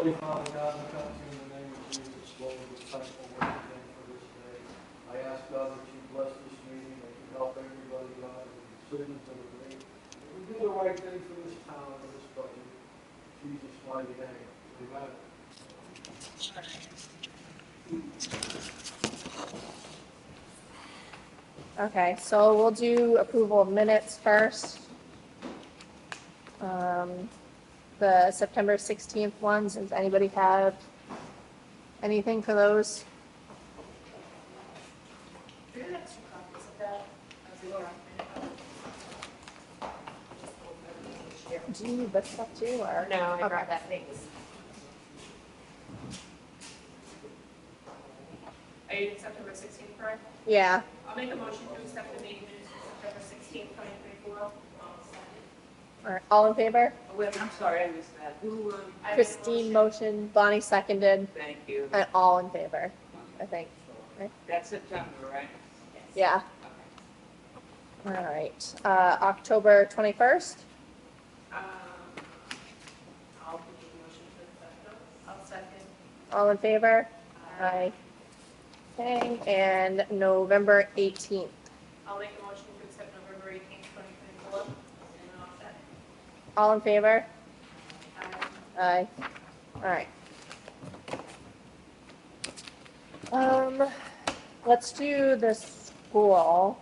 Holy Father God, we come to you in the name of Jesus, Lord, we're thankful once again for this day. I ask God that you bless this meeting, that you help everybody, God, with the decisions that are made. That we do the right thing for this town and this budget. In Jesus' mighty name. Amen. Okay, so we'll do approval of minutes first. The September 16th ones, does anybody have anything for those? Do you have extra copies of that? Do you need this stuff too, or? No, I Okay. brought that, thanks. Are you September 16th, correct? Yeah. I'll make a motion to accept the meeting minutes for September 16th, 2024. All right, all in favor? Oh, wait, I'm sorry, I missed that. Who, Christine motion, Bonnie seconded, thank you. and all in favor, I think. Right? That's September, right? Yeah. All right, October 21st? I'll make a motion to accept them. I'll second. All in favor? Aye. Okay, and November 18th. I'll make a motion to accept November 18th, 2024. And I'll second. All in favor? Aye. All right. Let's do the school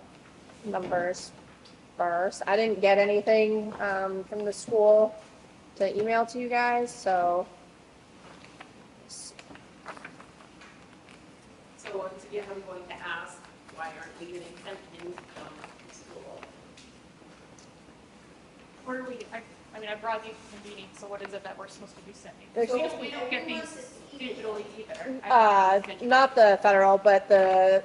numbers first. I didn't get anything, from the school to email to you guys, so. So once again, I'm going to ask, why aren't we getting them in from school? What are we, I mean, I brought these to the meeting, so what is it that we're supposed to be sending? There's- Because we don't get these digitally either. Not the federal, but the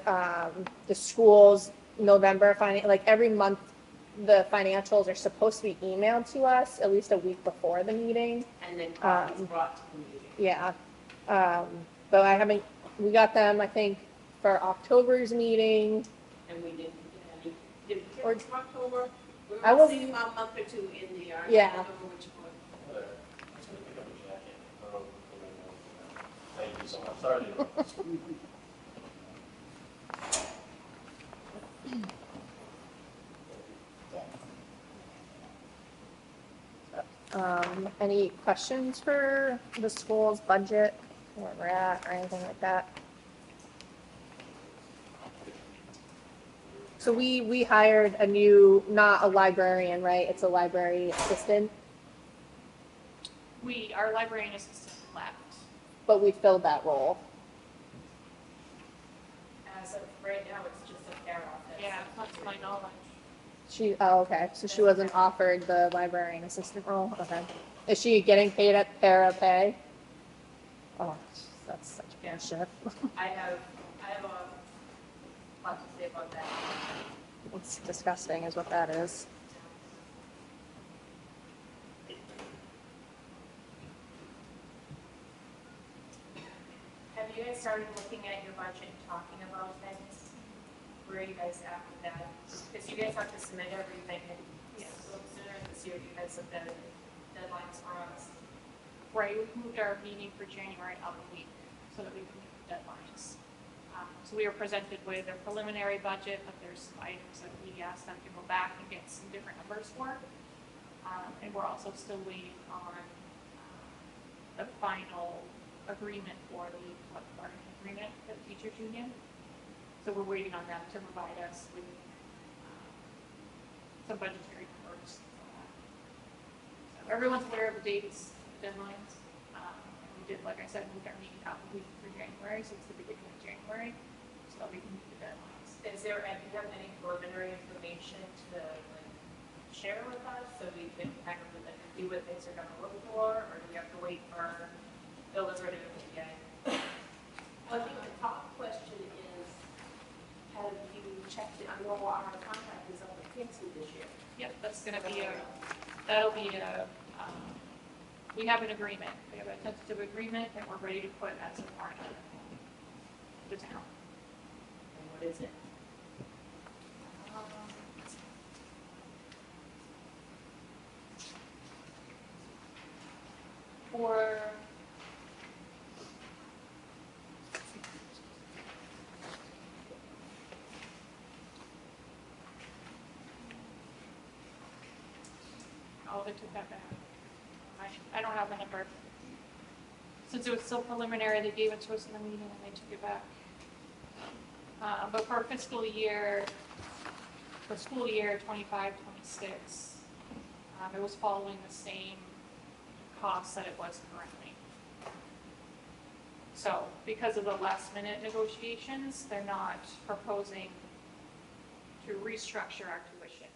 schools November like every month, the financials are supposed to be emailed to us at least a week before the meeting. And then copies brought to the meeting. Yeah. But we got them, I think, for October's meeting. And we didn't get any. Did we Or- get from October? We I were will- seeing about a month or two in the yard. Yeah. I don't know which one. Thank you so much. Sorry to interrupt. Any questions for the school's budget, where we're at, or anything like that? So we hired a new, not a librarian, right? It's a library assistant, Our librarian assistant left. but we filled that role. As of right now, it's just a fair office. Yeah, that's my knowledge. Okay, so she wasn't offered the librarian assistant role, okay. Is she getting paid at para pay? Oh, that's such bullshit. I have a lot to say about that. It's disgusting is what that is. Have you guys started looking at your budget and talking about things? Where are you guys at with that? Because you guys have to submit everything, and so sooner this year, you guys have the deadlines for us. Right, we moved our meeting for January out a week so that we can meet the deadlines. So we were presented with a preliminary budget, but there's some items that we asked them to go back and get some different numbers for. And we're also still waiting on the final agreement for the collective bargaining agreement for the teachers union. So we're waiting on them to provide us with some budgetary numbers. So everyone's aware of the dates, deadlines. We did, like I said, move our meeting out a week for January, so it's the beginning of January, so that we can meet the deadlines. Do you have any preliminary information to share with us so we can kind of see what things are going to look for, or do we have to wait for Bill is ready to put together? Well, I think the top question is, have you checked it? I know our contract is up with Kinsey this year. Yep, that's gonna be we have an agreement. We have a tentative agreement that we're ready to put as a part of the town. And what is it? For Oh, they took that back. I don't have the number. Since it was still preliminary, they gave it to us in the meeting and they took it back. But for school year 25, 26, it was following the same costs that it was currently. So because of the last minute negotiations, they're not proposing to restructure our tuition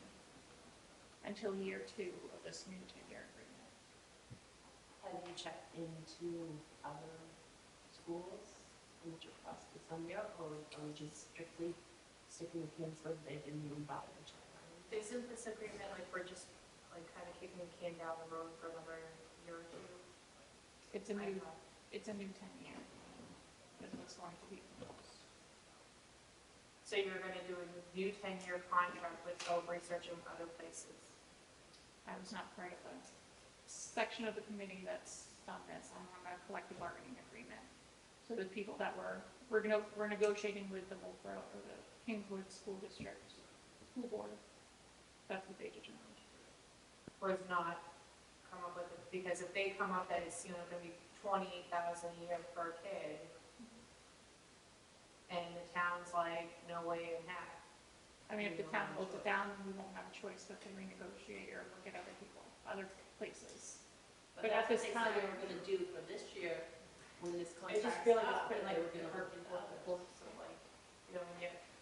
until year 2 of this new 10-year agreement. Have you checked into other schools in across the Sunday, or are we just strictly sticking with Kingsford? They didn't even bother to check on it. Isn't this agreement like we're just like kind of kicking the can down the road for another year or two? It's a new 10-year. That's what's going to be proposed. So you're gonna do a new 10-year contract with Go Research in other places? I was not part of the section of the committee that's done this. I'm on a collective bargaining agreement. So the people that we're negotiating with the Wolfboro or the Kingswood School District School Board. That's what they determined. Or is not come up with it, because if they come up that it's, you know, gonna be 28,000 a year per kid, and the town's like, no way in heck. I mean, if the town holds it down, then we won't have a choice but to renegotiate or look at other people, other places. But at that's this what time- they said they were gonna do for this year, when this I contract's just feel like it's up, putting they like were the gonna cart look before into the others. horse, so like, you know,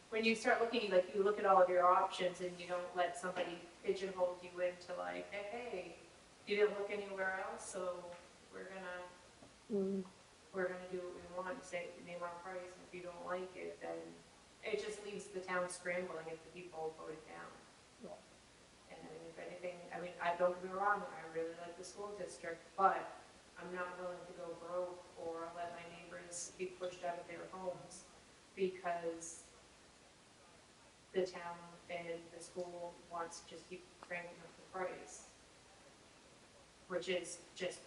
when you start looking, like, you look at all of your options and you don't let somebody pigeonhole you into like, hey, you didn't look anywhere else, so we're gonna do what we want, say, name our price, and if you don't like it, then it just leaves the town scrambling if the people vote it down. Yeah. And I mean, if anything, I mean, I don't get me wrong, I really like the school district, but I'm not willing to go broke or let my neighbors be pushed out of their homes because the town and the school wants to just keep cranking up the price. Which is just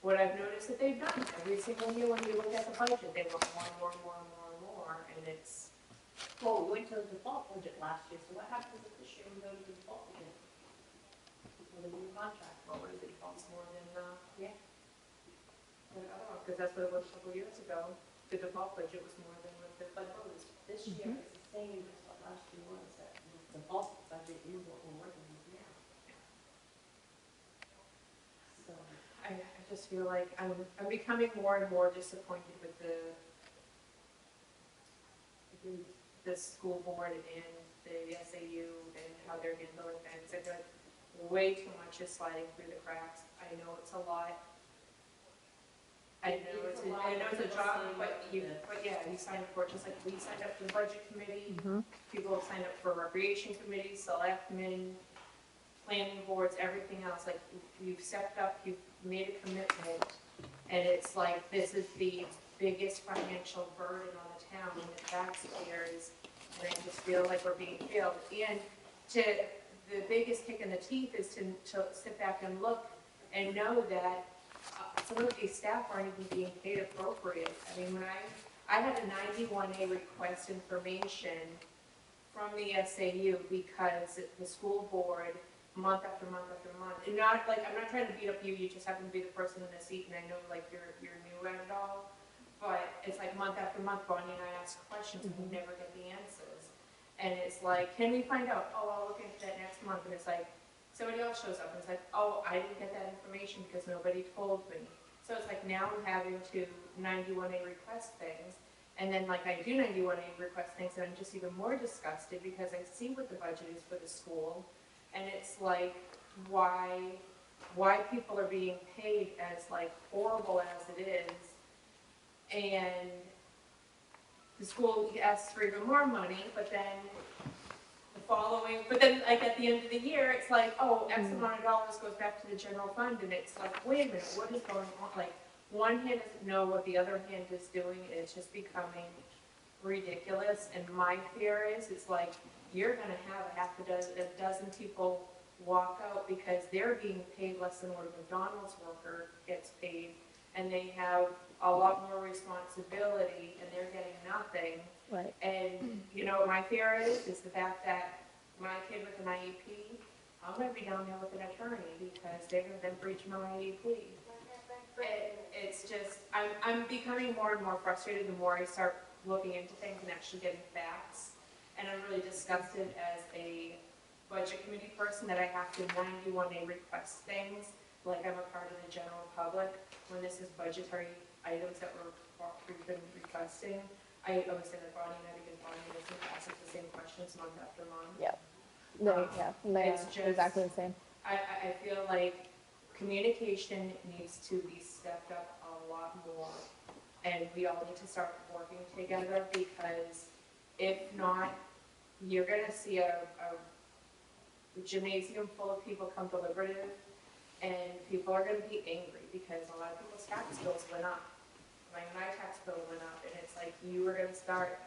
what I've noticed that they've done. Every single year when you look at the budget, they want more, and it's, Well, we went to the default budget last year, so what happens if this year we go to the default again? With a new contract? well, what is it, costs more than, Yeah. than other one, because that's what it was a couple years ago. The default budget was more than what the, But this year is the same as what last year was, that the default budget is what we're working with now. So, I just feel like I'm becoming more and more disappointed with the school board and the SAU and how they're handling things. I feel like way too much is sliding through the cracks. I know it's a lot. I know it's a job, but yeah, you signed up for it, just like we signed up for the budget committee. People have signed up for recreation committee, selectmen, planning boards, everything else. Like, you've stepped up, you've made a commitment, and it's like, this is the biggest financial burden on the town and the taxpayers, and I just feel like we're being failed. And the biggest kick in the teeth is to sit back and look and know that some of these staff aren't even being paid appropriate. I mean, when I had a 91A request information from the SAU because the school board, month after month after month, and not like, I'm not trying to beat up you, you just happen to be the person in the seat, and I know like you're new at it all, but it's like month after month, Bonnie and I ask questions and we never get the answers. And it's like, can we find out? Oh, I'll look into that next month, and it's like, somebody else shows up and it's like, oh, I didn't get that information because nobody told me. So it's like now I'm having to 91A request things, and then like I do 91A request things, and I'm just even more disgusted because I see what the budget is for the school, and it's like, why people are being paid as like horrible as it is, and the school asks for even more money, but then like at the end of the year, it's like, oh, X amount of dollars goes back to the general fund, and it's like, wait a minute, what is going on? Like, one hand doesn't know what the other hand is doing, and it's just becoming ridiculous. And my fear is, it's like, you're gonna have a dozen people walk out because they're being paid less than what a McDonald's worker gets paid, and they have a lot more responsibility, and they're getting nothing. Right. And, you know, what my fear is the fact that my kid with an IEP I'm gonna be down there with an attorney because they're gonna then breach my plea. It's just, I'm becoming more and more frustrated the more I start looking into things and actually getting facts. And I'm really disgusted as a budget committee person that I have to 91A request things, like I'm a part of the general public, when this is budgetary items that we've been requesting. I always say that Bonnie and I, because Bonnie doesn't ask us the same questions month after month. Yep. They It's are just- exactly the same. I feel like communication needs to be stepped up a lot more. And we all need to start working together because if not, you're gonna see a gymnasium full of people come deliberative and people are gonna be angry because a lot of people's tax bills went up. My tax bill went up and it's like you are gonna start,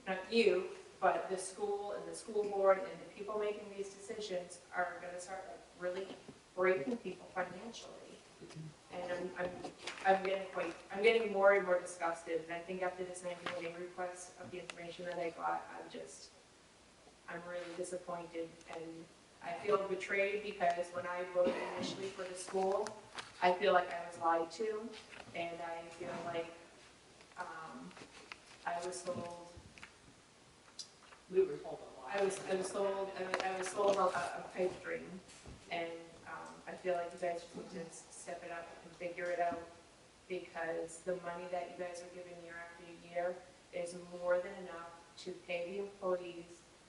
not you, but the school and the school board and the people making these decisions are gonna start like really breaking people financially. And I'm getting more and more disgusted, and I think after this 90-day request of the information that I got, I'm really disappointed, and I feel betrayed because when I voted initially for the school, I feel like I was lied to, and I feel like, I was told We were told a lot. I was told a pipe dream, and I feel like you guys just need to step it up and figure it out, because the money that you guys are giving year after year is more than enough to pay the employees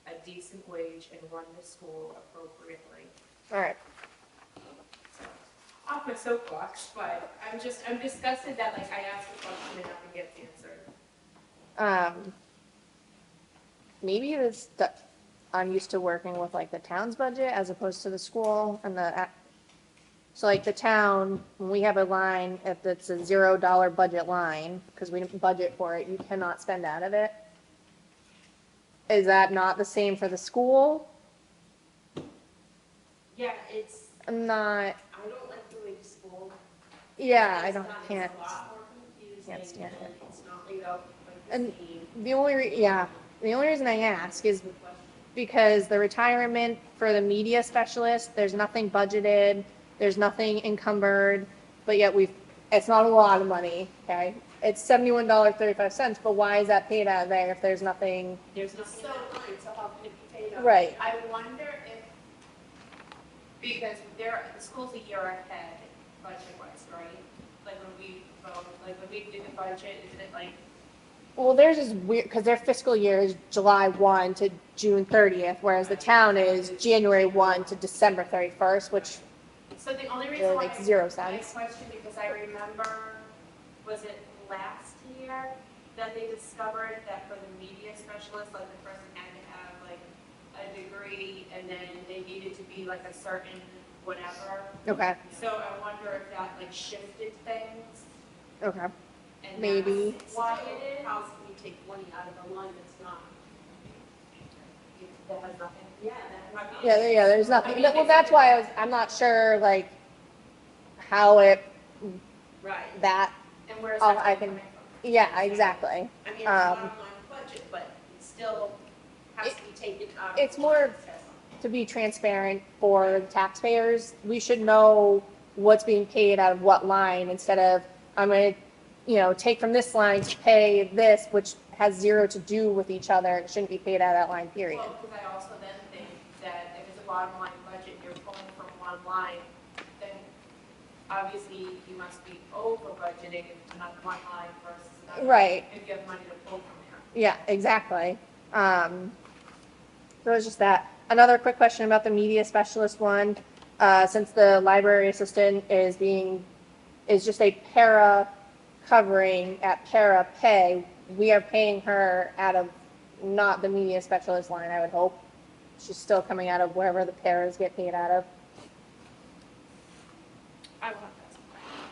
a decent wage and run the school appropriately. All right. Off my soapbox, but I'm disgusted that like I asked a question and nothing gets answered. Maybe this, I'm used to working with like the town's budget as opposed to the school and so like the town, when we have a line, if it's a $0 budget line, because we didn't budget for it, you cannot spend out of it. Is that not the same for the school? Yeah, it's, I'm not, I don't like the way the school. yeah, I is don't, done. It's can't. a lot more confusing, Can't stand it. and it's not laid out like the And same. the only, the only reason I ask is Good question. because the retirement for the media specialist, there's nothing budgeted, there's nothing encumbered, but yet it's not a lot of money, okay? It's $71.35, but why is that paid out of there if there's nothing? There's nothing in that line, so how can it be paid out? Right. I wonder if, because the school's a year ahead budget-wise, right? Like when we vote, like when we do the budget, isn't it like, Well, theirs is weird, because their fiscal year is July 1 to June 30th, whereas the town is January 1 to December 31st, which so the only really reason why makes zero I sense. question, because I remember, was it last year that they discovered that for the media specialist, like the person had to have like a degree and then they needed to be like a certain whatever. Okay, So I wonder if that like shifted things okay. and Maybe. that's why it is. How can you take money out of a line that's not? That has nothing. Yeah, that. Yeah, there's nothing, I mean, well, that's why I'm not sure, like, how Right. that, And where's Oh, that I money can- coming from? yeah, exactly. I mean, it's a bottom line budget, but it still has to be taken out of. It's the more- line. To be transparent for the taxpayers, we should know what's being paid out of what line instead of, I'm gonna, take from this line to pay this, which has zero to do with each other. It shouldn't be paid out of that line, period. Well, because I also then think that if it's a bottom line budget, you're pulling from one line, then obviously you must be over budgeting if another one line versus another. Right. If you have money to pull from there. Yeah, exactly. So it's just that. Another quick question about the media specialist one. Since the library assistant is just a para covering at para pay, we are paying her out of not the media specialist line, I would hope. She's still coming out of wherever the paras get paid out of. I will have to ask the question.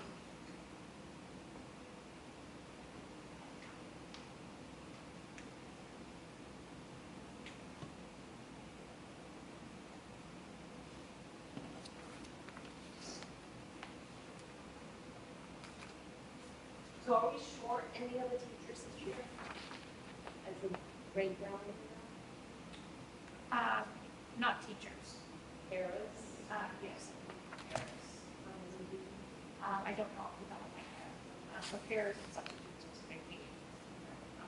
So are we short any other teachers this year? As in breakdown? Not teachers. Paras? I don't know off the top of my head. Repairs and substitutes was a big need.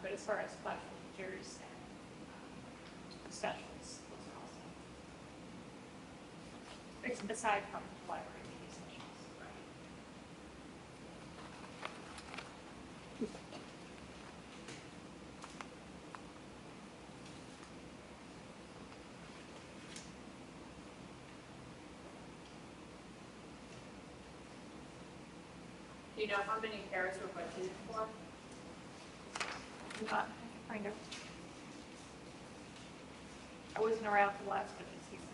But as far as classroom teachers and specialists, those are also. Aside from library media specialists. Do you know how many pairs were budgeted for? Not, kind of. I wasn't around for the last budget season.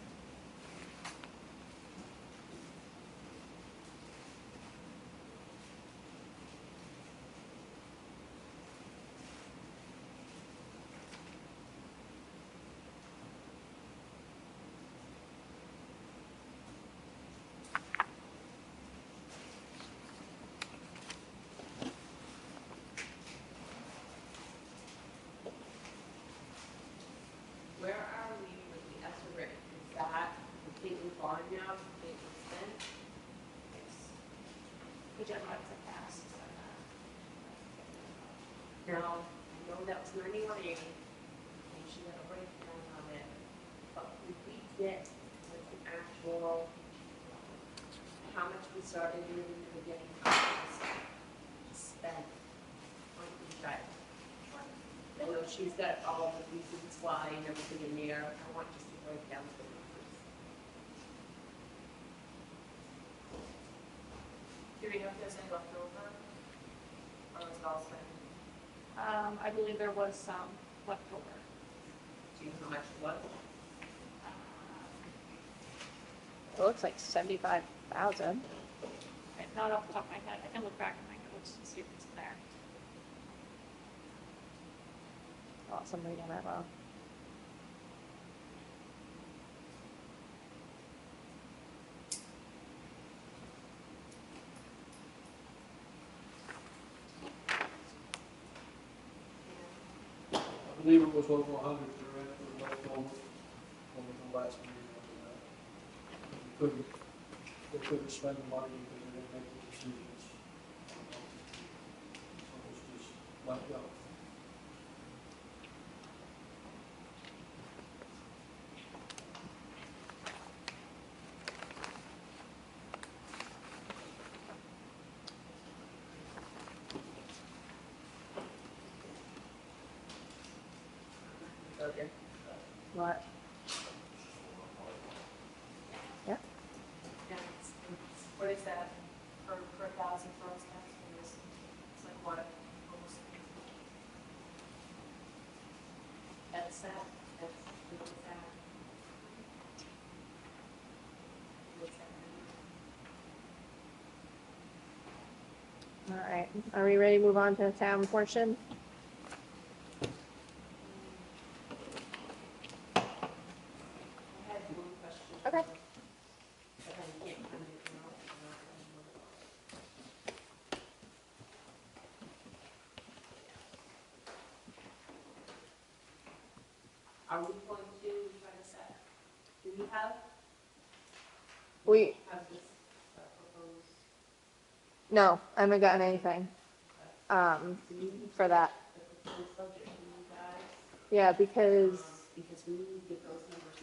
Where are we with the ESER rate? Is that completely gone now, completely spent? The deadlines have passed. Now, I know that was 9180, and she had a breakdown on it, but if we get like an actual, how much we started in the beginning, how much we spent on each item. I know she's got all the reasons why and everything in there, I want just to break down the numbers. Do we know if there's any left over? Or was it all spent? I believe there was some left over. Do you know how much it was? It looks like 75,000. Not off the top of my head. I can look back in my notes and see if it's in there. Awesome, reading that well. I believe it was over 100 there for left over from the last meeting. They couldn't spend the money because they didn't make the decisions. So it was just let go. Okay. What? Yeah. What is that per 1,000 for us taxpayers? It's like what, almost. That's that, that's, what's that? What's that? All right. Are we ready to move on to the town portion? I had one question. Okay. But I can't find it now. Are we going to try to set, do we We, have this proposed? no, I haven't gotten anything, Do we for that. the proposed budget from you guys? Yeah, because Because we need to get those numbers.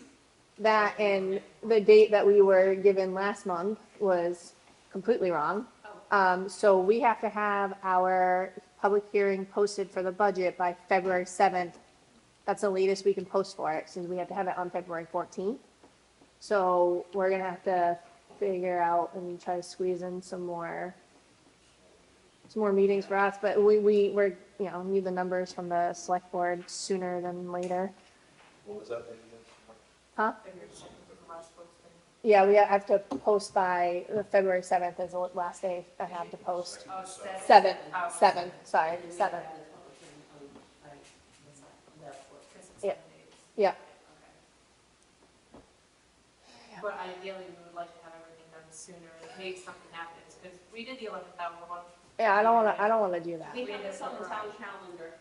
that and the date that we were given last month was completely wrong. So we have to have our public hearing posted for the budget by February 7th. That's the latest we can post for it, since we have to have it on February 14th. So we're gonna have to figure out and try to squeeze in some more meetings for us, but we're, need the numbers from the select board sooner than later. What was that name Huh? February 2nd was the last posting. Yeah, we have to post by the February 7th is the last day I have to post. Oh, it's that. 7th, Oh, 7th, sorry, And we 7th. have the public hearing on, like, that's what. Because it's Yeah. 7 days. Yeah. Okay. But ideally, we would like to have everything done sooner in case something happens, because we did the 11th hour one. Yeah, I don't wanna do that. We have this on the town calendar.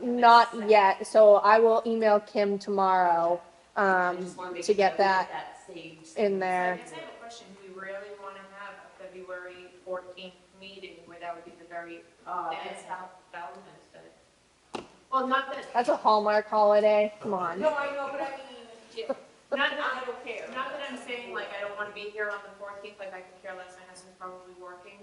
Not yet, so I will email Kim tomorrow, I just wanna make to sure get that saved. in I there. guess I have a question, do we really want to have a February 14th meeting, where that would be the very, That's how Valentine's Day. well, not that, That's a Hallmark holiday, come on. no, I know, but I mean, Yeah. not, I don't care. not that I'm saying like I don't want to be here on the 14th, like I can care less, my husband's probably working.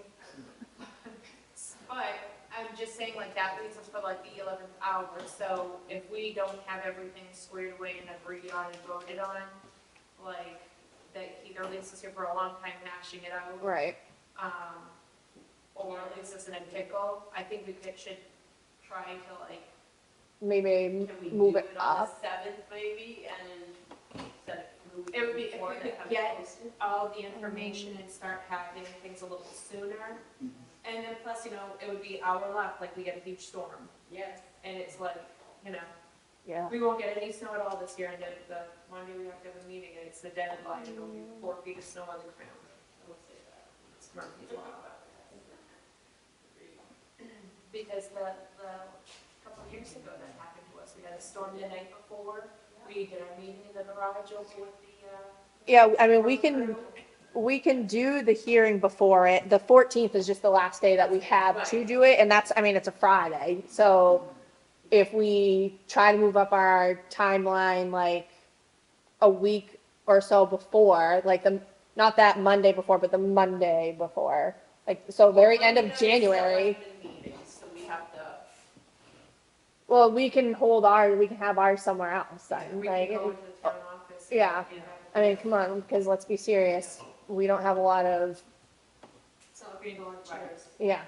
But I'm just saying like that leaves us for like the 11th hour, so if we don't have everything squared away and agreed on and voted on, like, that either leaves us here for a long time hashing it out, Right, or leaves us in a pickle, I think should try to like, maybe Can we move do it it on up. the 7th maybe and set it the week it would be, if before we to could have it get posted? all the information and start having things a little sooner. And then plus, you know, it would be our luck, like we get a huge storm, Yes. and it's like, you know, Yeah, we won't get any snow at all this year, and then the Monday we have to have a meeting, and it's the deadline, and it'll be 4 feet of snow on the ground. I will say that. It's Murphy's Law. Because the couple of years ago that happened to us, we had a storm the night before, we did our meeting in the garage over with the, yeah, I mean, we can do the hearing before it. The 14th is just the last day that we have to do it, and that's, I mean, it's a Friday. So if we try to move up our timeline like a week or so before, like not that Monday before, but the Monday before, like, so very end of January. So we have to, Well, we can have ours somewhere else then, we right? can go into the town office. and- Yeah. I mean, come on, because let's be serious. We don't have a lot of, So if we go on chairs. yeah.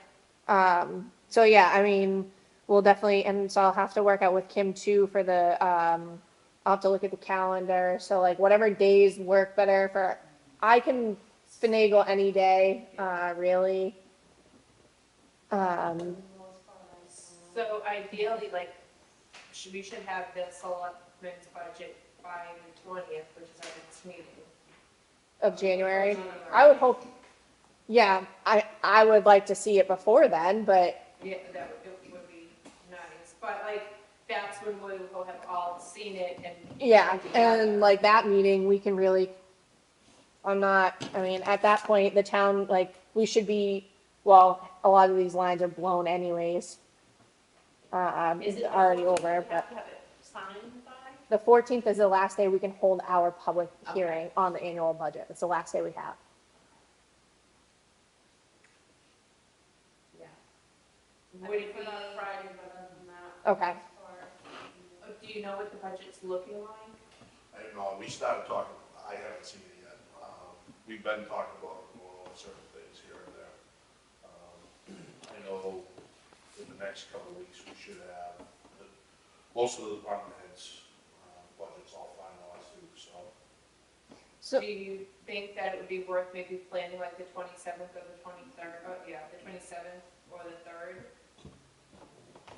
So yeah, I mean, we'll definitely, and so I'll have to work out with Kim too for the, I'll have to look at the calendar. So like whatever days work better for, I can finagle any day, really. So ideally, like, we should have the selectmen's budget by the 20th, which is our next meeting. Of January. I would hope, yeah, I would like to see it before then, but Yeah, that would be nice, but like, that's when we will have all seen it and. yeah, and like that meeting, we can really, I mean, at that point, the town, like, we should be, well, a lot of these lines are blown anyways. is it Already before over, we but have to have it signed by? the 14th is the last day we can hold our public Okay. hearing on the annual budget. It's the last day we have. Yeah. Would Would it it put be- on Friday, but other than that. Okay. Do you know what the budget's looking like? I don't know, we started talking, I haven't seen it yet. We've been talking about going over certain things here and there. I know in the next couple of weeks, we should have, most of the department heads' budgets all finalized too, so. So, Do you think that it would be worth maybe planning like the 27th or the 23rd, oh yeah, the 27th or the 3rd?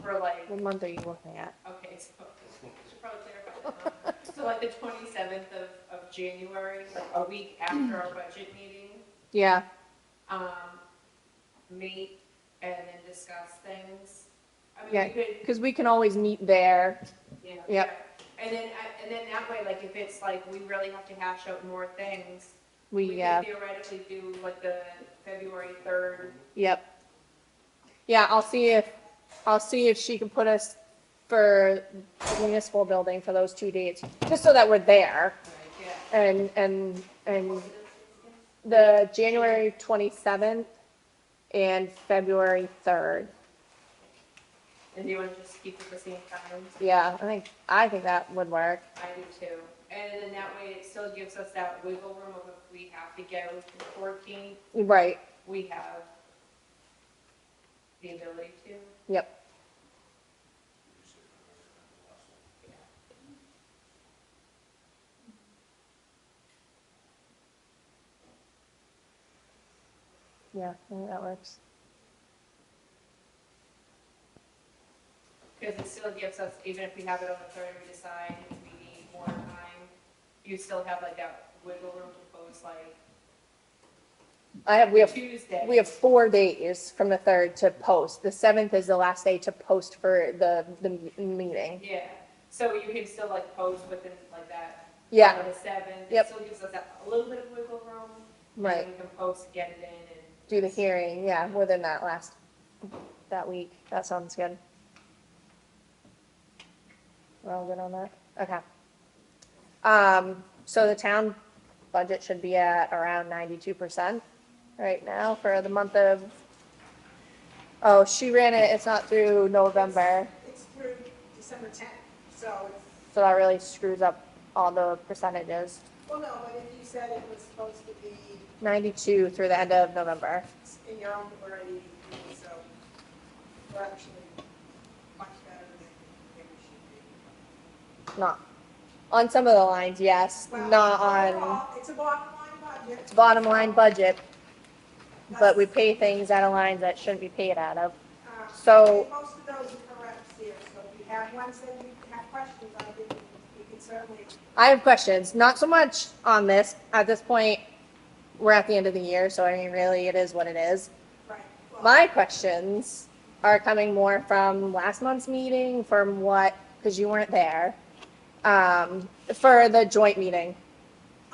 For like, what month are you looking at? okay, so, should probably clarify that, huh? So like the 27th of January, like a week after our budget meeting, Yeah, meet and then discuss things. I mean, Yeah. we could, because we can always meet there. yeah. Yep. yeah. And then that way, like if it's like we really have to hash out more things, we We, could theoretically do like the February 3rd. yep. Yeah, I'll see if she can put us for the municipal building for those 2 dates, just so that we're there. Yeah. And the January 27th and February 3rd. And do you want to just keep it the same time? Yeah, I think that would work. I do too. And then that way it still gives us that wiggle room of if we have to go to the 14th, Right, we have the ability to. yep. Yeah, I think that works. Because it still gives us, even if we have it on the 3rd, we decide if we need more time, you still have like that wiggle room to post like Tuesday. We have 4 days from the 3rd to post. The 7th is the last day to post for the meeting. Yeah, so you can still like post within like that. Yeah, On the 7th. Yep. It still gives us that, a little bit of wiggle room. And right. then we can post, get it in, and do the hearing, yeah, within that week. That sounds good. We're all good on that? Okay. So the town budget should be at around 92% right now for the month of, oh, she ran it, it's not through November, It's through December 10th, so it's, so that really screws up all the percentages. well, no, but if you said it was supposed to be 92 through the end of November. in your own, we're at 83, so we're actually much better than we should be. Not, on some of the lines, yes, Well, not on, overall, it's a bottom line budget. it's bottom line budget, but we pay things out of lines that shouldn't be paid out of. So- Most of those are correct here, so if you have ones that you have questions, I think you can certainly, I have questions, not so much on this, at this point, we're at the end of the year, so I mean, really, it is what it is. right. Well, My questions are coming more from last month's meeting, from what, because you weren't there, for the joint meeting.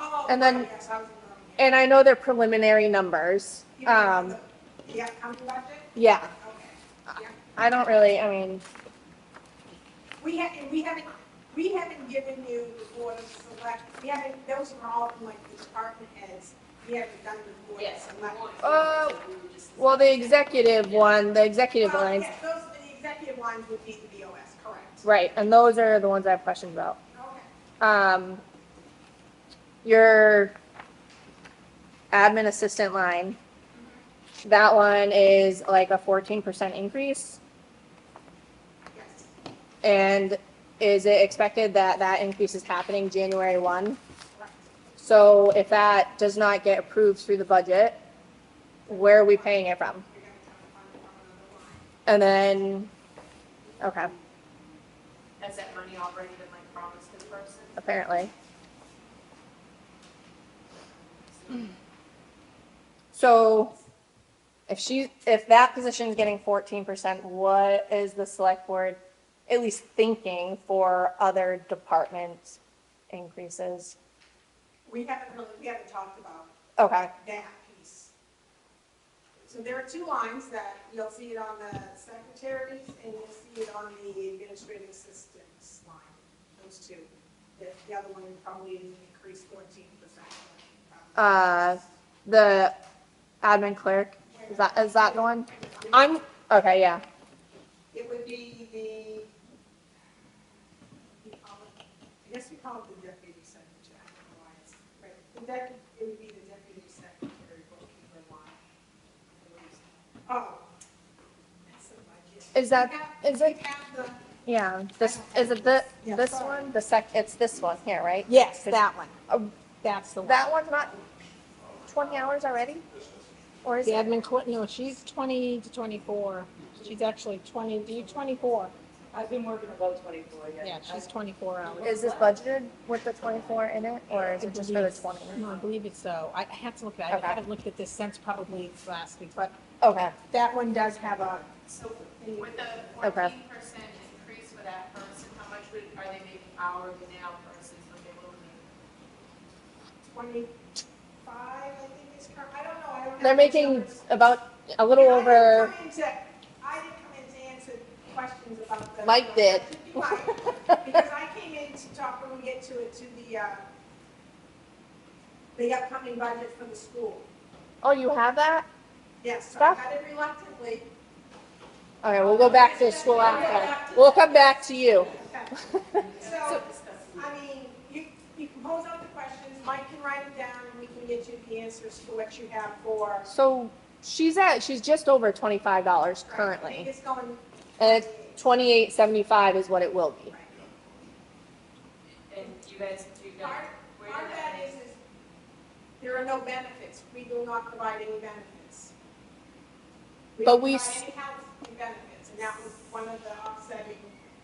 oh, and then- right, yes, I was ignoring you. And I know they're preliminary numbers. You mean the upcoming budget? Yeah, Okay. Yeah. I don't really, I mean, We haven't given you the board of select, we haven't, those are all from like the department heads. We haven't done the board of Yes. select. We were just well, the executive one, the executive Well, lines, yes, those, the executive lines would be the BOS, correct? right, and those are the ones I have questions about. Okay. Your admin assistant line, that one is like a 14% increase. Yes. And is it expected that that increase is happening January 1? Correct. So if that does not get approved through the budget, where are we paying it from? We're gonna have to find another line. And then, okay, Has that money already been like promised to the person? apparently. So if that position is getting 14%, what is the select board at least thinking for other department increases? We haven't talked about Okay, that piece. So there are two lines that you'll see it on the secretaries and you'll see it on the administrative assistants line, those two. The other one probably is increased 14%. the admin clerk, is that the one? Okay, yeah, It would be the, I guess we call it the deputy secretary, I don't know why it's, right, it would be the deputy secretary bookkeeper line. Oh, that's the budget. Is that- is it- We have the, yeah, this, is it this one? It's this one here, right? Yes, that one. Uh, That's the one. That one's not 20 hours already? Or is The it? admin, no, she's 20 to 24. She's actually 24. I've been working about 24, Yeah, she's 24 hours. Is this budgeted with the 24 in it, or is it just for the 20? No, I believe it's so. I have to look at it. Okay. I haven't looked at this since probably last week, but Okay, that one does have a, So with the Okay. 14% increase for that person, how much are they making hourly now versus what they will be? 25, I think is current, I don't know, I don't have. they're those making numbers. about a little And over, I didn't come in to answer questions about the. Mike did. Because I came in to talk, when we get to it, to the upcoming budget for the school. oh, you have that? Yes, so I Stuff? got it reluctantly. Okay, we'll go back to school after. We'll come back to you. So, I mean, you can pose out the questions, Mike can write them down, and we can get you the answers to what you have for. So she's just over $25 I think currently, it's going. and it's $28.75 is what it will be. And you guys, Part where part did of that is there are no benefits. We do not provide any benefits. But don't we provide any health benefits, and that was one of the offsetting.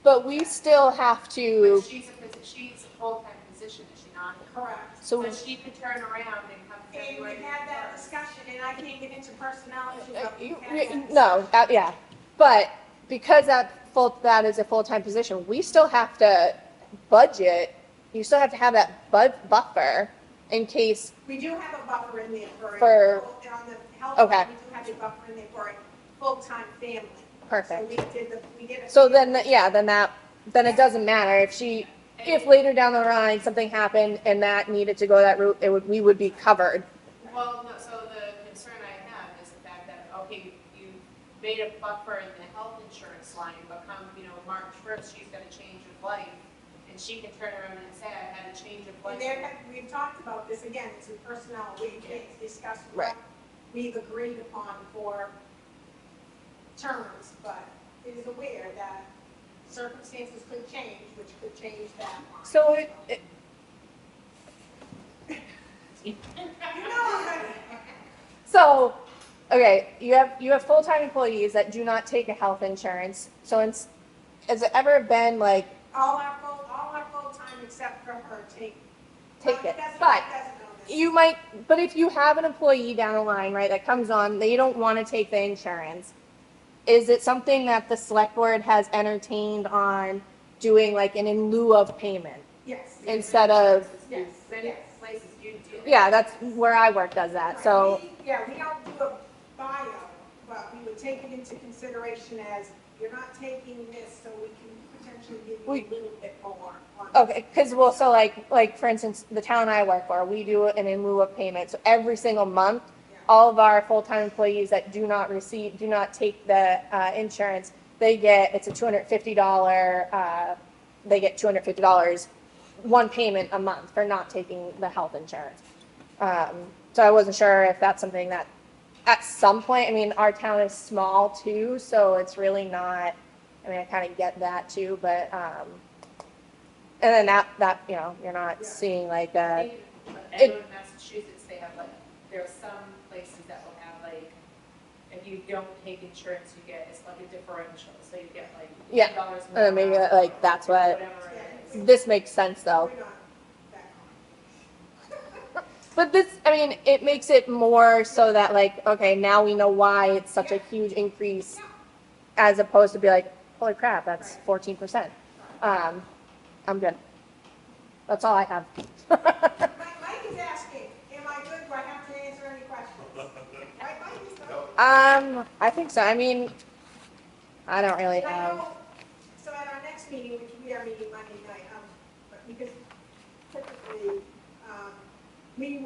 But we still have to, But she's a full-time position, is she not? Correct. so, So she could turn around and come And February we had that 1st. discussion, and I can't get into personnel issues. but we had that no, yeah. But because that is a full-time position, we still have to budget, you still have to have that buffer in case, We do have a buffer in there for. For- On the health. Okay. We do have a buffer in there for a full-time family. perfect. So we did a. So then, yeah, then it doesn't matter if later down the line something happened and that needed to go that route, we would be covered. Well, no, so the concern I have is the fact that, okay, you made a buffer in the health insurance line, but come, March 1st, she's got a change of life, and she can turn around and say, I had a change of life. And we've talked about this again, it's a personnel, we discussed Right. what we've agreed upon for terms, but it is aware that circumstances could change, which could change that line. So You know, So, okay, you have full-time employees that do not take a health insurance. So has it ever been like, all our full-time except for her take it? That's But what doesn't know this. you might, but if you have an employee down the line, right, that comes on, they don't want to take the insurance. Is it something that the select board has entertained on doing like an in lieu of payment Yes. instead of, Yes. Many Yes. places you do that. yeah, that's where I work does that. So, We don't do a bio, but we would take it into consideration as, you're not taking this, so we can potentially give you a little bit more. okay, because well, so like for instance, the town I work for, we do an in lieu of payment. So every single month, all of our full-time employees that do not take the insurance, it's a $250, they get $250 one payment a month for not taking the health insurance. So I wasn't sure if that's something that at some point, I mean, our town is small too, so it's really not, I mean, I kind of get that too, but, and then that, you're not seeing like I think, I know in Massachusetts, they have there are some places that will have if you don't take insurance, you get, it's like a differential, so you get Yeah. $10 more. Maybe that's what, Whatever it is. this makes sense though. We're not that But this, I mean, it makes it more so that okay, now we know why it's such a huge increase as opposed to be like, holy crap, that's 14%. I'm good. That's all I have. Mike is asking, am I good? Do I have to answer any questions? Right, Mike? I think so. I mean, I don't really I have, know, so at our next meeting, which we are meeting Monday night, because typically, we need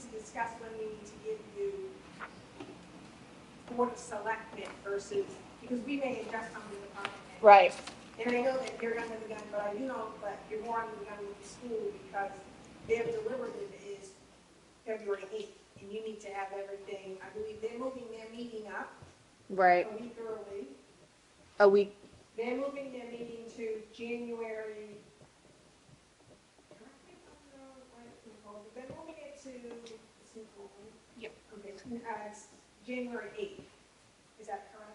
to discuss when we need to give you Board of Selectmen versus, because we may adjust on the department head. right. And I know that you're under the gun, but I do know that you're more under the gun with the school because their deliberative is February 8th. And you need to have everything, I believe they're moving their meeting up Right. a week early. A week. They're moving their meeting to January. Correct me if I'm wrong, right? They're moving it to. Yep. Okay, it's January 8th. Is that correct?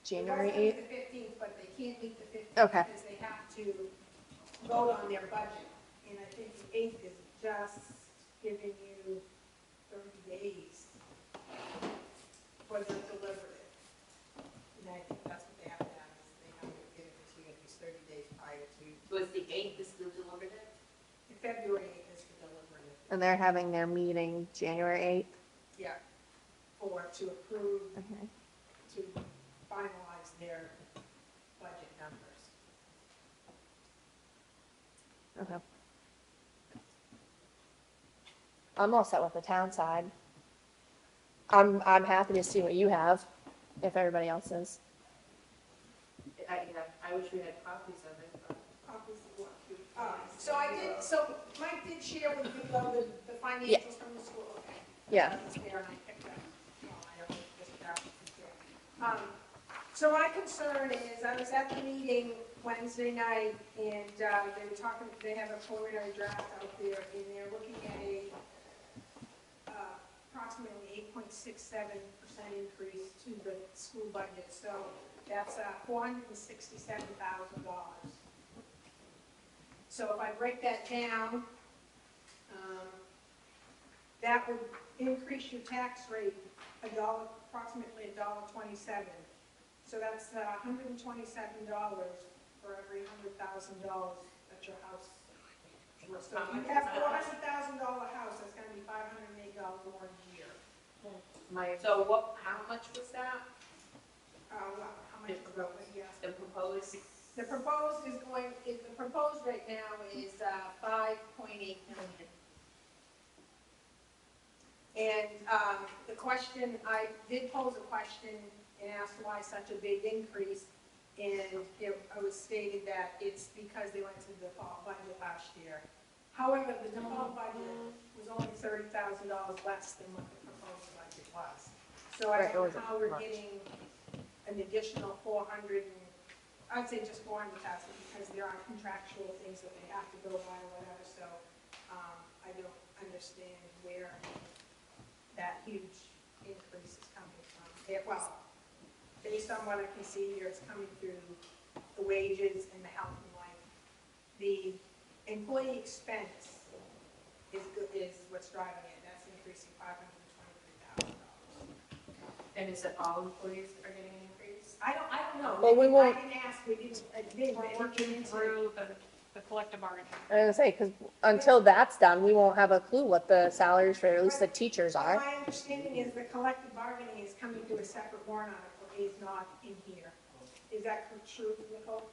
January It was 8th. gonna be the 15th, but they can't meet the 15th. Okay. Because they have to vote on their budget. And I think the 8th is just giving you 30 days for the deliberative. And I think that's what they have to have, is they have to give it to you at least 30 days prior to, Was the 8th is the deliberative? February 8th is the deliberative. And they're having their meeting January 8th. Yeah. To approve, Okay. to finalize their budget numbers. Okay. I'm all set with the town side. I'm happy to see what you have, if everybody else is. I wish we had copies of it, but. Copies of what? So Mike did share with you though the financials from the school. Okay. Yeah. It's there and I picked up. I don't just grab it. So my concern is, I was at the meeting Wednesday night and they were talking, they have a preliminary draft out there and they're looking at approximately 8.67% increase to the school budget. So that's $467,000. So if I break that down, that would increase your tax rate approximately $1.27. So that's $127 for every $100,000 that your house So if you have $400,000 house, that's gonna be $508 more a year. So what, how much was that? How much is that, yes? The proposed? The proposed is going, the proposed right now is 5.8 million. And the question, I did pose a question and asked why such a big increase. And it was stated that it's because they went to the default budget last year. However, the default budget was only $30,000 less than what the proposed budget was. So I Right, it don't wasn't know how we're much. getting an additional 400, I'd say just 400,000 because there are contractual things that they have to go by or whatever. So I don't understand where that huge increase is coming from. Well, based on what I can see here, it's coming through the wages and the health and life. The employee expense is what's driving it. That's increasing $523,000. And is it all employees that are getting an increase? I don't know. Well, we won't- I didn't ask, we didn't, We're but working into it. through the collective bargaining. I was gonna say, because until that's done, we won't have a clue what the salaries for at least the teachers But are. my understanding is the collective bargaining is coming through a separate warrant article, is not in here. Is that true, Nicole?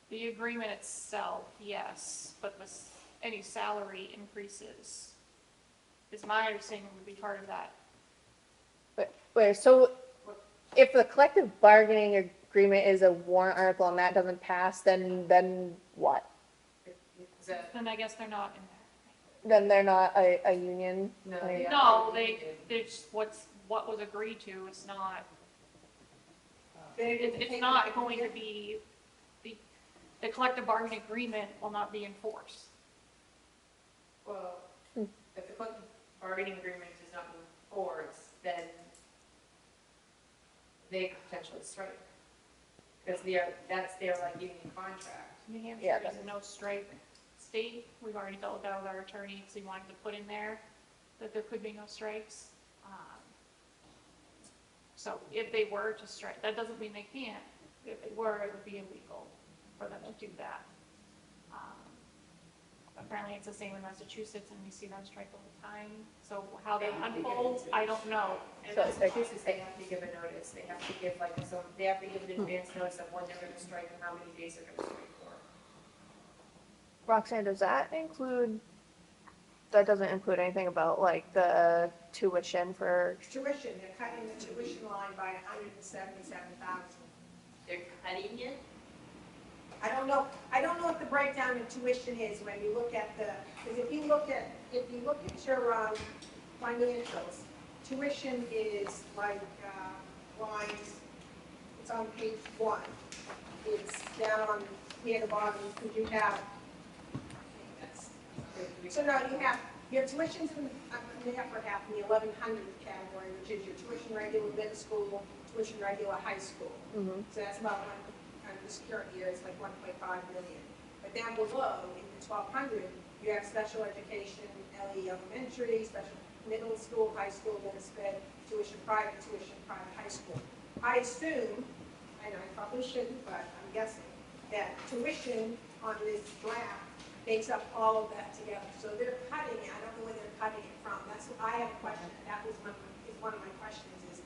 The agreement itself, yes, but any salary increases is my understanding would be part of that. Wait, so if the collective bargaining agreement is a warrant article and that doesn't pass, then what? Is that, Then I guess they're not in Then they're not a union? no, Like- yeah. there. No, there's what was agreed to, it's not, it's not going to be, the collective bargaining agreement will not be enforced. Well, if the collective bargaining agreement is not moving forward, then they could potentially strike. Because that's their like union contract. New Yeah, Hampshire is a no strike state. We've already dealt with that with our attorney, because he wanted to put in there that there could be no strikes. So if they were to strike, that doesn't mean they can't. If they were, it would be illegal for them to do that. Apparently it's the same in Massachusetts, and we see them strike all the time. So how that unfolds, I don't know. In So it's like- Massachusetts, they have to give a notice, they have to give like, so they have to give an advance notice of when they're gonna strike and how many days they're gonna strike for. Roxanne, does that include, that doesn't include anything about like the tuition for, Tuition, they're cutting the tuition line by 177,000. They're cutting it? I don't know what the breakdown in tuition is when you look at the, because if you look at your financials, tuition is like lines, it's on page 1. It's down near the bottom, because you have, so now you have, your tuition's in the upper half in the 1100 category, which is your tuition regular middle school, tuition regular high school. So that's about this current year is like 1.5 million. But down below, in the 1200, you have special education, LE elementary, special middle school, high school, then sped, tuition, private high school. I assume, and I probably shouldn't, but I'm guessing, that tuition on this draft makes up all of that together. So they're cutting it. I don't know where they're cutting it from. That's what I have a question. That was one of my questions is,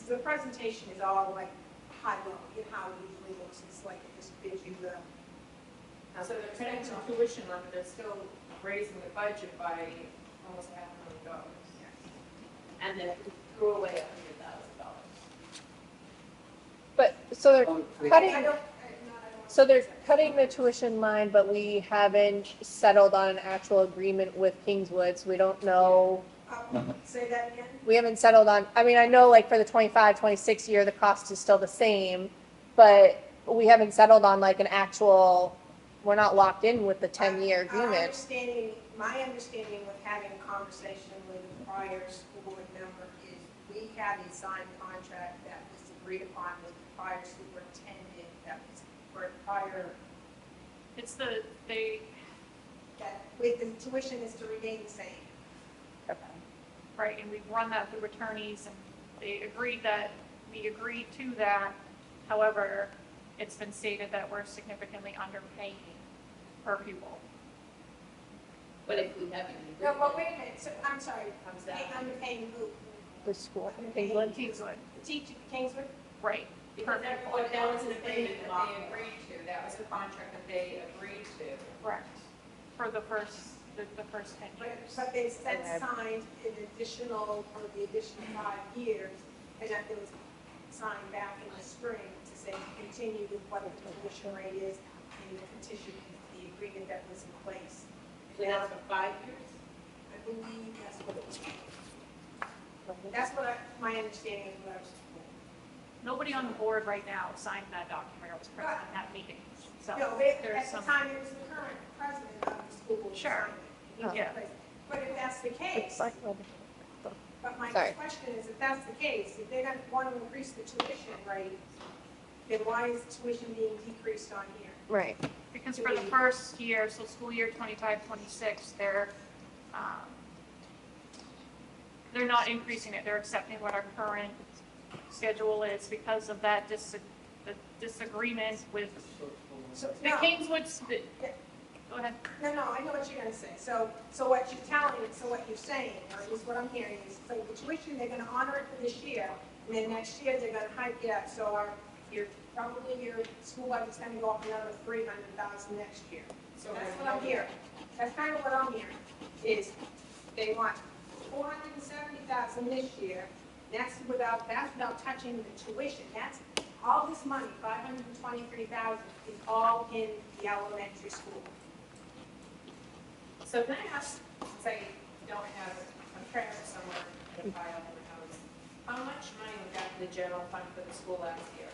the presentation is all like high-level, you know how it usually looks, it's like it just gives you the. So they're cutting some tuition line, but they're still raising the budget by almost $500,000. And then threw away $100,000. but, so they're I cutting, don't. so they're cutting the tuition line, but we haven't settled on an actual agreement with Kingswood, so we don't know. Say that again? We haven't settled on, I mean, I know like for the 25, 26 year, the cost is still the same, but we haven't settled on like an actual, we're not locked in with the 10-year agreement. My understanding with having a conversation with a prior school board member is we had a signed contract that was agreed upon with the prior superintendent that was for prior, that with the tuition is to remain the same. Right, and we've run that through attorneys, and we agreed to that. However, it's been stated that we're significantly underpaying per pupil. But if we have an No, agreement. but wait a minute, so, I'm sorry, Comes that. I'm paying who? The school, I'm England. paying Kingswood, the teacher, Kingswood? right. Because But that was an the thing agreement that locked. they agreed to, that was a contract that they agreed to. Correct. For the first 10 years. But they said signed an additional, for the additional 5 years, and that it was signed back in the spring to say continue with what the tuition rate is in the petition, the agreement that was in place. So that's for 5 years? I believe that's what it was. That's what my understanding of what I was told. Nobody on the board right now signed that document or was present at that meeting. So No, there's at the some, time, it was the current president of the school. who Sure. signed it. He was Yeah. the president. But if that's the case, but my Sorry. question is, if that's the case, if they're gonna want to increase the tuition rate, then why is tuition being decreased on here? Right. because for the first year, so school year 25-26, they're not increasing it. They're accepting what our current schedule is because of that the disagreement with So, the no, Kingswoods. Go ahead. no, I know what you're gonna say. So what you're telling, so what you're saying, or at least what I'm hearing is, so the tuition, they're gonna honor it for this year, and then next year, they're gonna hike it up. So probably your school budget's gonna go up another 300,000 next year. So that's what I'm hearing. That's kind of what I'm hearing, is they want 470,000 this year. That's without touching the tuition. That's all this money, 523,000, is all in the elementary school. So can I ask, since I don't have a treasure somewhere in a file in the house, how much money we got in the general fund for the school last year?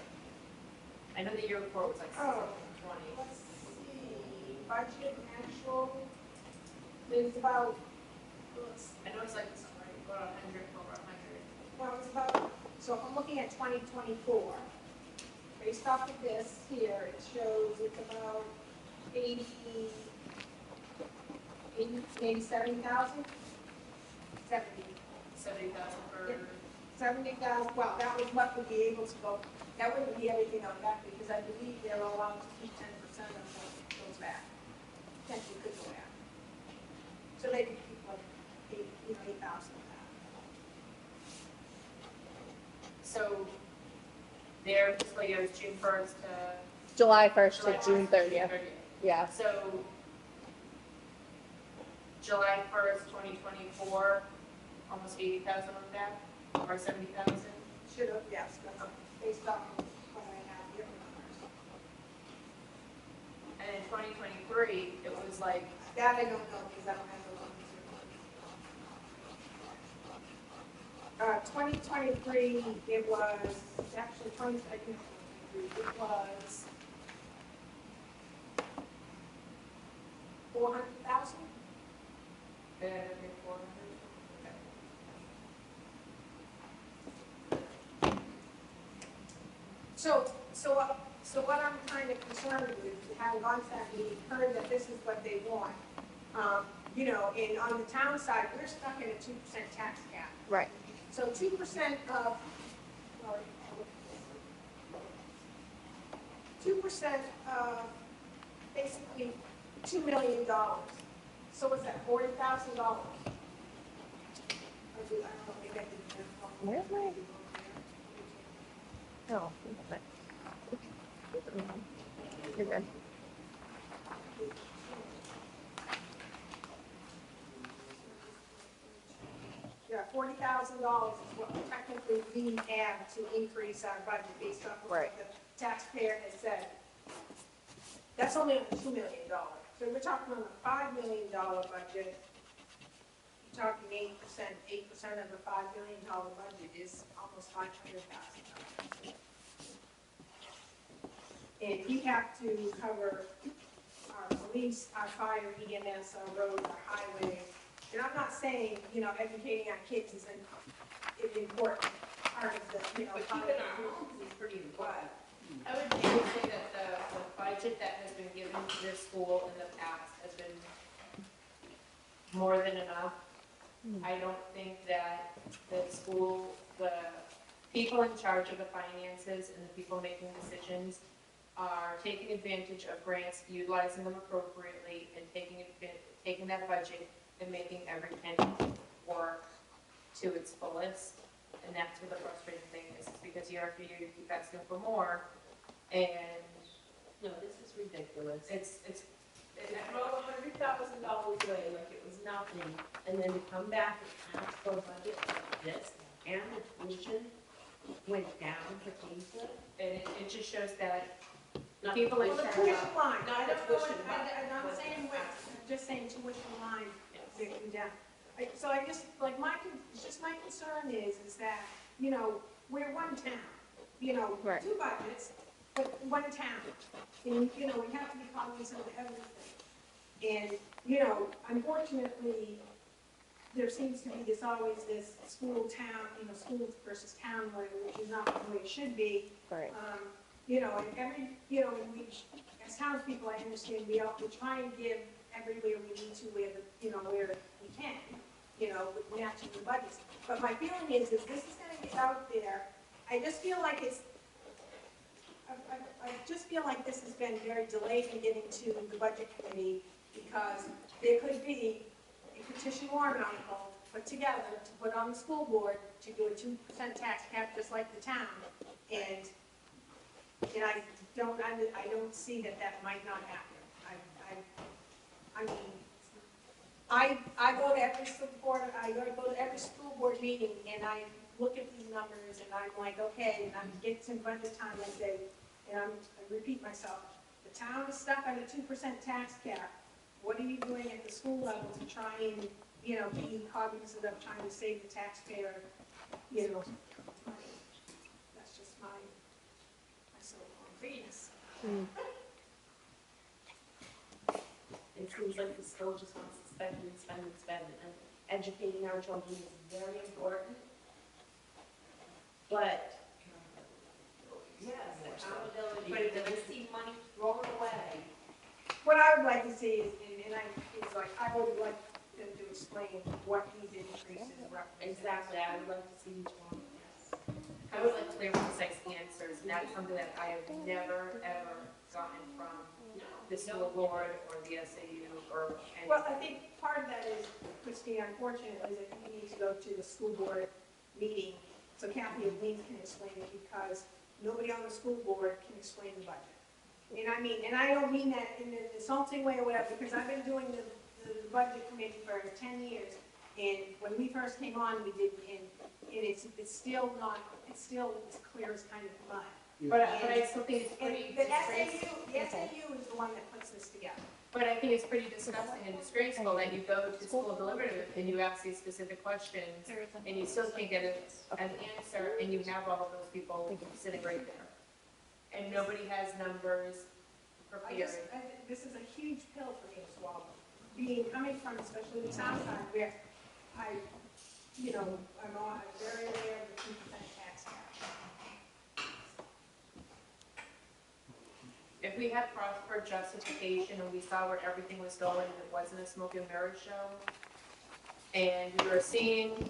I know the year before was like Oh. 620. Let's see, budget and actual is about, I know it's like about 100, over 100. well, it's about, so if I'm looking at 2024, based off of this here, it shows it's about 70,000? 70,000 for, Yeah. 70,000, well, that was what would be able to go, that wouldn't be everything on back, because I believe they're allowed to keep 10% of what goes back. Potentially could go back. So they could keep like 8,000 of that. so their fiscal year is June 1st to July 1st July to June 30th. 30th. Yeah. So July 1st, 2024, almost 80,000 on that, or 70,000? Should have, yes, that's based on what I have here. And in 2023, it was like, That I don't know, because I don't have the loans. 2023, it was, actually, 2023, it was 400,000. 400. So what I'm kind of concerned with, having gone to that meeting, heard that this is what they want. And on the town side, we're stuck in a 2% tax cap. Right. So 2% of, or 2% of basically $2 million. So what's that, $40,000? I don't know, maybe I did that wrong. Where's my? No. You're good. Yeah, $40,000 is what technically we have to increase our budget based off of what Right. the taxpayer has said. That's only on the $2 million. So we're talking on a $5 million budget. You're talking 8% of the $5 million budget is almost $500,000. And we have to cover our police, our fire, EMS, our roads, our highway. And I'm not saying, educating our kids is an important part of the, But keeping our homes is pretty important. I would maybe say that the budget that has been given to this school in the past has been more than enough. I don't think that the school, the people in charge of the finances and the people making decisions are taking advantage of grants, utilizing them appropriately, and taking taking that budget and making every penny work to its fullest. And that's what the frustrating thing is because year after year, you keep asking for more, and No, this is ridiculous. it's, And I throw $100,000 away like it was nothing, and then to come back and ask for a budget like this, and the tuition went down for Kingswood. and it just shows that Not people the in Well, the town, tuition line, Not I the don't know, tuition, but I'm what- saying, I'm just saying tuition line, Yes. they come down. So I just, like, just my concern is that, you know, we're one town, you know, Right. two budgets, but one town. And, you know, we have to be cognizant of everything. And, you know, unfortunately, there seems to be always this school town, you know, school versus town, which is not the way it should be. Right. You know, and you know, as townspeople, I understand we try and give everywhere we need to where, where we can, you know, with matching the budgets. But my feeling is this is gonna get out there. I just feel like I just feel like this has been very delayed in getting to the budget committee because there could be a petition warrant article put together to put on the school board to do a 2% tax cap just like the town. And I don't see that might not happen. I mean, I go to every school board, I go to every school board meeting and I look at these numbers and I'm like, okay, and I'm getting some budget time and say, and I repeat myself, the town is stuck on a 2% tax cap. What are you doing at the school level to try and, you know, be cognizant of trying to save the taxpayer, you know? That's just my please. It seems like the school just wants to spend and spend and spend, and educating our children is very important. But, yes, accountability, but if they see money thrown away, What I would like to see is, I would like them to explain what these increases represent. exactly, I would like to see each one, yes. I would like clear, concise answers, and that's something that I have never, ever gotten from the school board or the SAU or any. Well, I think part of that is, Christine, unfortunately, is that you need to go to the school board meeting so Kathy and Lee can explain it because nobody on the school board can explain the budget. And I don't mean that in an insulting way or whatever, because I've been doing the budget committee for 10 years. And when we first came on, we did, and it's still as clear as kind of mud. But I still think it's And pretty the disgraceful. SAU is the one that puts this together. But I think it's pretty disgusting and disgraceful that you go to school deliberative and you ask these specific questions There isn't. and you still can't get an answer and you have all of those people sitting right there. And nobody has numbers prepared. This is a huge pill for me to swallow. Coming from especially the south side where I'm very aware of the 2% tax cap. If we had proper justification and we saw where everything was going and it wasn't a smoke and mirror show, and we were seeing,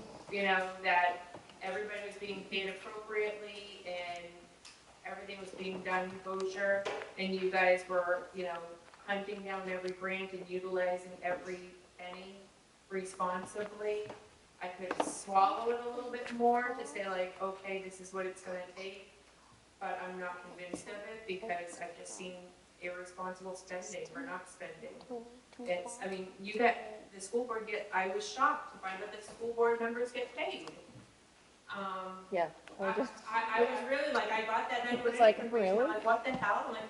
that everybody was being paid appropriately and everything was being done kosher, and you guys were, hunting down every grant and utilizing every penny responsibly, I could swallow it a little bit more to say like, okay, this is what it's gonna take. But I'm not convinced of it because I've just seen irresponsible spending or not spending. The school board I was shocked to find out that school board members get paid. Yeah. I was really like, I got that number. It's like, really? Like, what the hell? Like,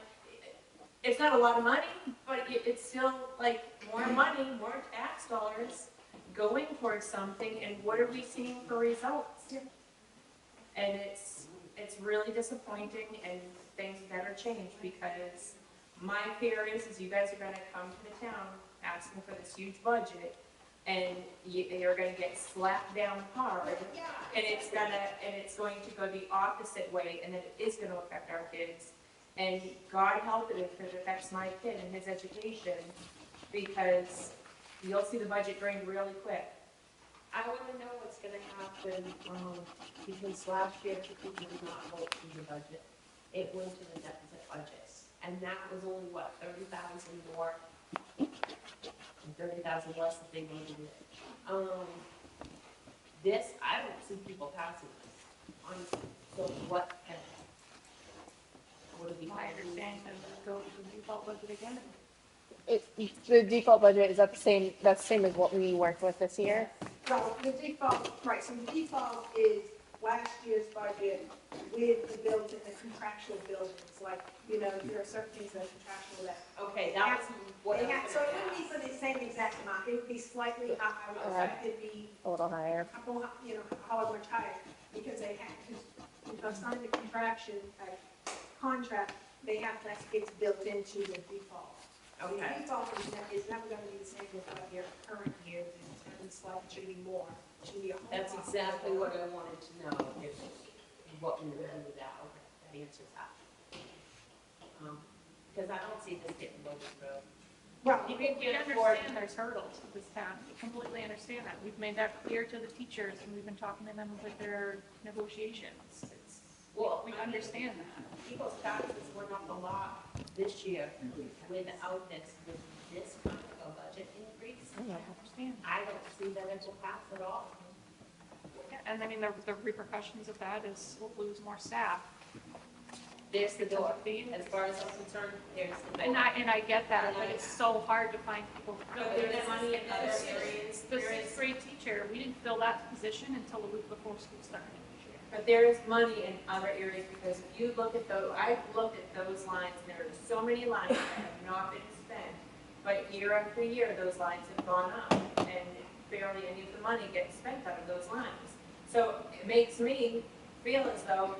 it's not a lot of money, but it's still like more money, more tax dollars going towards something, and what are we seeing for results? And it's really disappointing, and things better change, because my fear is you guys are gonna come to the town asking for this huge budget, and you're gonna get slapped down hard, and it's going to go the opposite way, and then it is gonna affect our kids. And God help it if it affects my kid and his education, because you'll see the budget drained really quick. I want to know what's going to happen, because last year people did not vote for the budget. It went to the deficit budget, and that was only, what, 30,000 more and 30,000 less if they want to do it. This, I don't see people passing this, honestly. So what do we? My understanding is to go to the default budget again. The default budget, is that the same, that's the same as what we worked with this year? So the default, right, so the default is last year's budget with the building, the contractual buildings, like, you know, there are certain things that are contractual that. Okay, that was what They I have, was so gonna it wouldn't be ask. for the same exact amount, it would be slightly higher, it'd be, A little higher. a couple, you know, however much higher, because they have to sign the contract, they have to, it's built into the default. The Okay, default is never gonna be the same as what your current year is, it's gonna be slightly, it should be more, it should be a whole that's lot exactly more. what I wanted to know, if, what we were doing with that, okay, that answers that. Because I don't see this getting voted through. Well, We understand there's hurdles with this town, we completely understand that, we've made that clear to the teachers, and we've been talking to them with their negotiations. Well, We understand that. People's taxes went up a lot this year without this kind of a budget increase. I understand. I don't see that it will pass at all. Yeah, and I mean, the repercussions of that is we'll lose more staff. There's the door. The- As far as I'm concerned, there's the door. And I get that, but it's so hard to find people to fill But it. there's money in other areas. The sixth grade teacher, we didn't fill that position until the week before school started this year. But there is money in other areas, because if you look at those, I've looked at those lines, and there are so many lines that have not been spent. But year after year, those lines have gone up, and barely any of the money gets spent out of those lines. So it makes me feel as though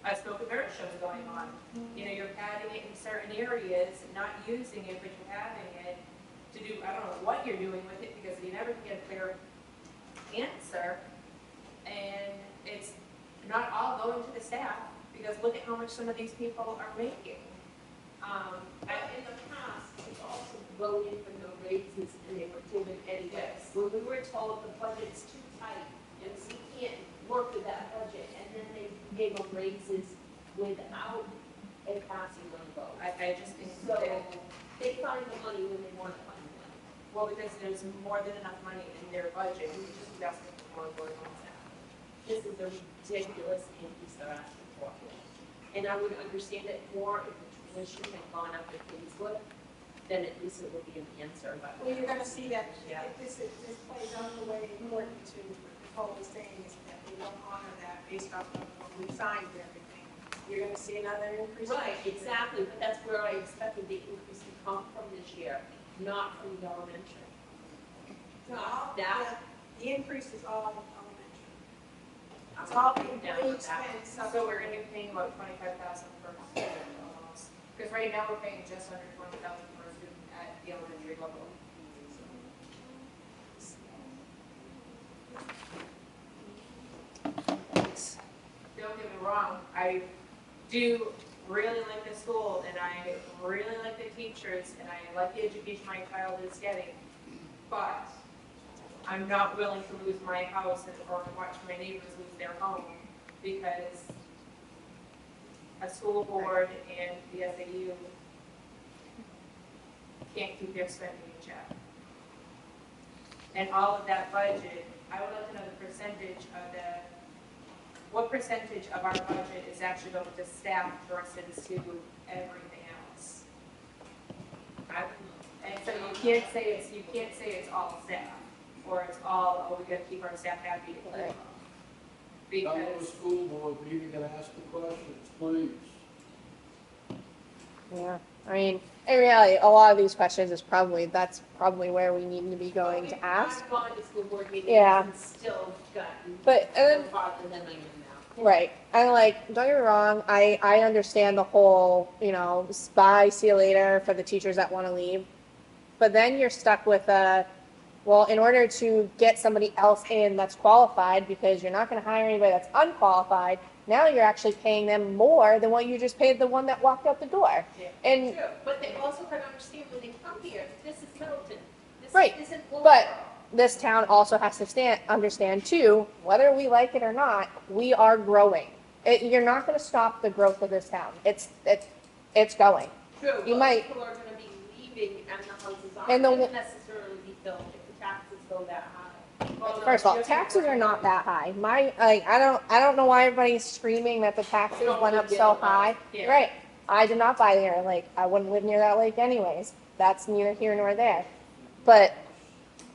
a smoke and mirror show is going on. You know, you're padding it in certain areas, not using it, but you're having it to do, I don't know what you're doing with it, because you never get a clear answer. And it's not all going to the staff, because look at how much some of these people are making. But in the past, we also voted for no raises, and they were given anyways. When we were told the budget's too tight, and we can't work with that budget, and then they gave them raises without a passing on vote. I just think So that, they find the money when they want to find the money. well, because there's more than enough money in their budget, we just asking for more going on now. This is a ridiculous increase they're asking for. And I would understand it more if the tuition had gone up at Kingswood, then at least it would be an answer, but. well, you're gonna see that, Yeah. if this plays out the way important to Nicole was saying, is that they don't honor that based off of what we signed and everything. You're gonna see another increase. Right, exactly, but that's where I expected the increase to come from this year, not from the elementary. So all, That- the increase is all elementary. It's all the down employee with that. expense. So we're gonna be paying about 25,000 per student almost. Because right now we're paying just under 20,000 per student at the elementary level. Don't get me wrong, I do really like the school, and I really like the teachers, and I like the education my child is getting. But I'm not willing to lose my house or watch my neighbors lose their home because a school board and the SAU can't keep their spending in check. And all of that budget, I would like to know the percentage of what percentage of our budget is actually going to staff versus to everything else? And so you can't say it's all staff, or it's all, oh, we gotta keep our staff happy. Right. Come to the Because, school board meeting and ask the questions, please. Yeah, I mean, in reality, a lot of these questions that's probably where we need to be going to ask. I've gone to school board meetings Yeah. and still gotten But, and then more farther than I am now. right. And like, don't get me wrong, I understand the whole, bye, see you later for the teachers that want to leave. But then you're stuck with well, in order to get somebody else in that's qualified, because you're not going to hire anybody that's unqualified, now you're actually paying them more than what you just paid the one that walked out the door. Yeah. And, True, but they also can understand when they come here, this is Middleton. This Right, isn't but Louisville. this town also has to understand too, whether we like it or not, we are growing. You're not going to stop the growth of this town. It's going. True, you but might- people are gonna be leaving and the houses And the- aren't gonna necessarily be filled if the taxes go that high. First of all, taxes are not that high. I don't know why everybody's screaming that the taxes went up so high. Yeah. Right. I did not buy near a lake. I wouldn't live near that lake anyways. That's neither here nor there. But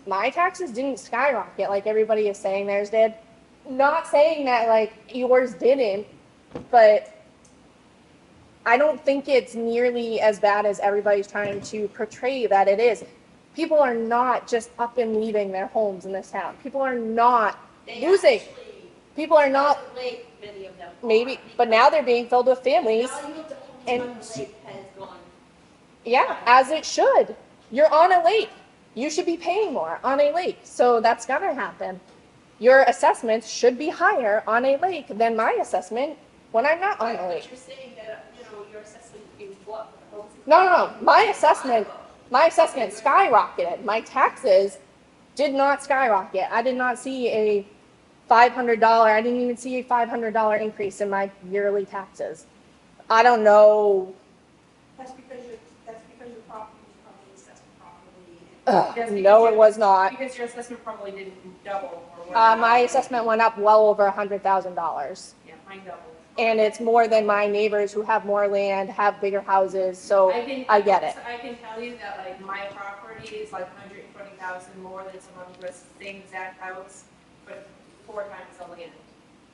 my taxes didn't skyrocket like everybody is saying theirs did. Not saying that like yours didn't, but I don't think it's nearly as bad as everybody's trying to portray that it is. People are not just up and leaving their homes in this town. People are not losing. People are not, Lake, many of them. maybe, but now they're being filled with families. Value of the homes and- on the lake has gone. Yeah, as it should. You're on a lake. You should be paying more on a lake. So that's gonna happen. Your assessments should be higher on a lake than my assessment when I'm not on a But lake. you're saying that, your assessment is what? No. My assessment skyrocketed. My taxes did not skyrocket. I did not see a $500, I didn't even see a $500 increase in my yearly taxes. I don't know. That's because your property was probably assessed properly. That's because No, your- it was not. Because your assessment probably didn't double or My assessment went up well over $100,000. Yeah, mine doubled. And it's more than my neighbors who have more land, have bigger houses, so I get it. I can tell you that like my property is like 120,000 more than someone who has the same exact house, but 4 times the land.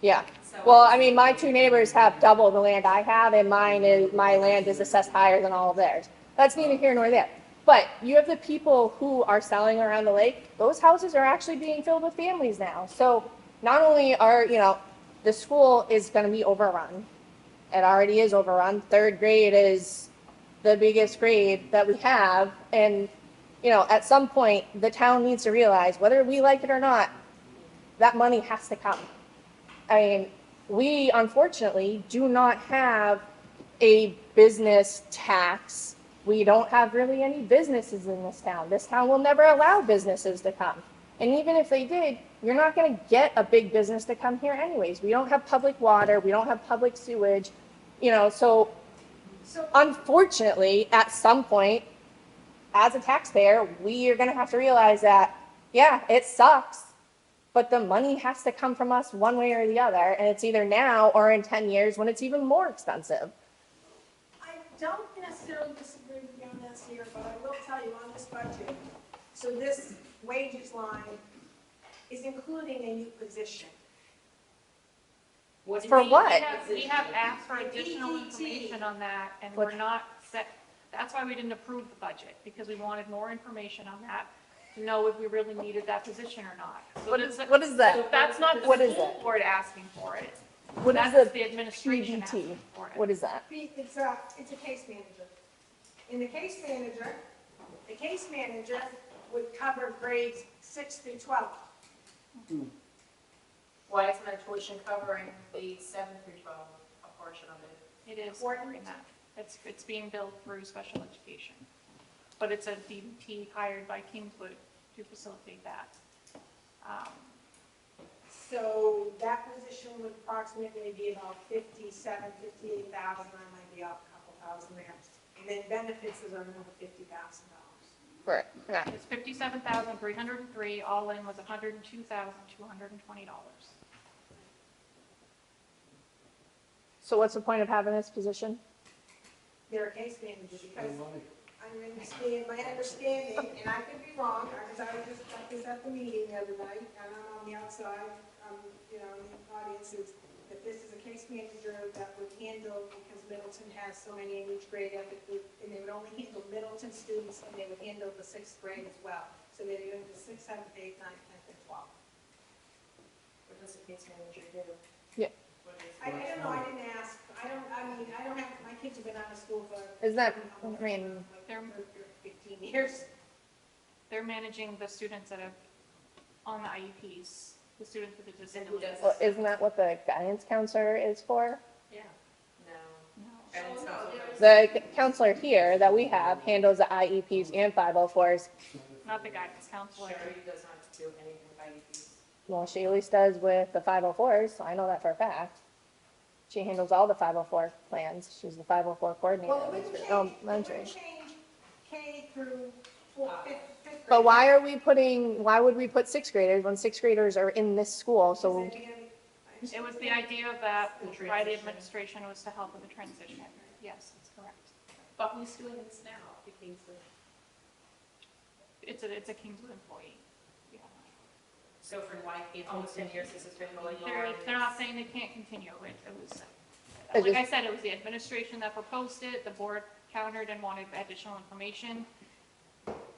Yeah. So Well, I mean, my two neighbors have double the land I have, and my land is assessed higher than all of theirs. That's neither here nor there. But you have the people who are selling around the lake, those houses are actually being filled with families now. So not only are, the school is gonna be overrun. It already is overrun. 3rd grade is the biggest grade that we have. And, at some point, the town needs to realize, whether we like it or not, that money has to come. I mean, we unfortunately do not have a business tax. We don't have really any businesses in this town. This town will never allow businesses to come. And even if they did, you're not going to get a big business to come here anyways. We don't have public water. We don't have public sewage. So unfortunately, at some point, as a taxpayer, we are going to have to realize that, yeah, it sucks, but the money has to come from us one way or the other. And it's either now or in 10 years when it's even more expensive. I don't necessarily disagree with you on this here, but I will tell you on this budget, so this wages line is including a new position. For what? We have asked for additional DET. information on that, and we're not set, that's why we didn't approve the budget, because we wanted more information on that to know if we really needed that position or not. So What is that? That's not the What is school it? board asking for it. What is That's the the administration PDT? asking for it. What is that? It's a case manager. In the case manager would cover grades 6 through 12. Why isn't our tuition covering the 7 through 12, a portion of it? It is covering that. It's being billed through special education. But it's a DBT hired by Kingswood to facilitate that. So that position would approximately be about 57, 58,000. I might be off a couple thousand there. And then benefits is another $50,000. Right. Yeah. It's $57,303, all in was $102,220. So what's the point of having this position? They're a case manager because my understanding, and I could be wrong, because I was just at this at the meeting the other night, and I'm on the outside, in the audience, is that this is a case manager that would handle, because Middleton has so many in each grade, and they would only handle Middleton students, and they would handle the 6th grade as well. So they're doing the 6th, 7th, 8th, 9th, 10th, and 12th. What does the case manager do? Yeah. What is- I don't know, I didn't ask. I don't have, my kids have been out of school for. Isn't that, I mean, They're- 15 years. They're managing the students that have on the IEPs, the students with the And who disabilities. does well, isn't that what the guidance counselor is for? Yeah. No. No. Guidance counselor. The counselor here that we have handles the IEPs and 504s. Not the guidance counselor. Sherry does not do anything with IEPs. Well, she at least does with the 504s, so I know that for a fact. She handles all the 504 plans. She's the 504 coordinator. Well, it at would least change, for it would elementary. change K through Fifth But grade. why would we put sixth graders when sixth graders are in this school, so, It was the idea of that by the administration was to help with the transition. Yes, that's correct. But who's doing this now? The Kingswood. It's a Kingswood employee. Yeah. So for why can't? Almost 10 years this has been going They're not saying they can't continue. It was, It like I just- said, it was the administration that proposed it. The board countered and wanted additional information.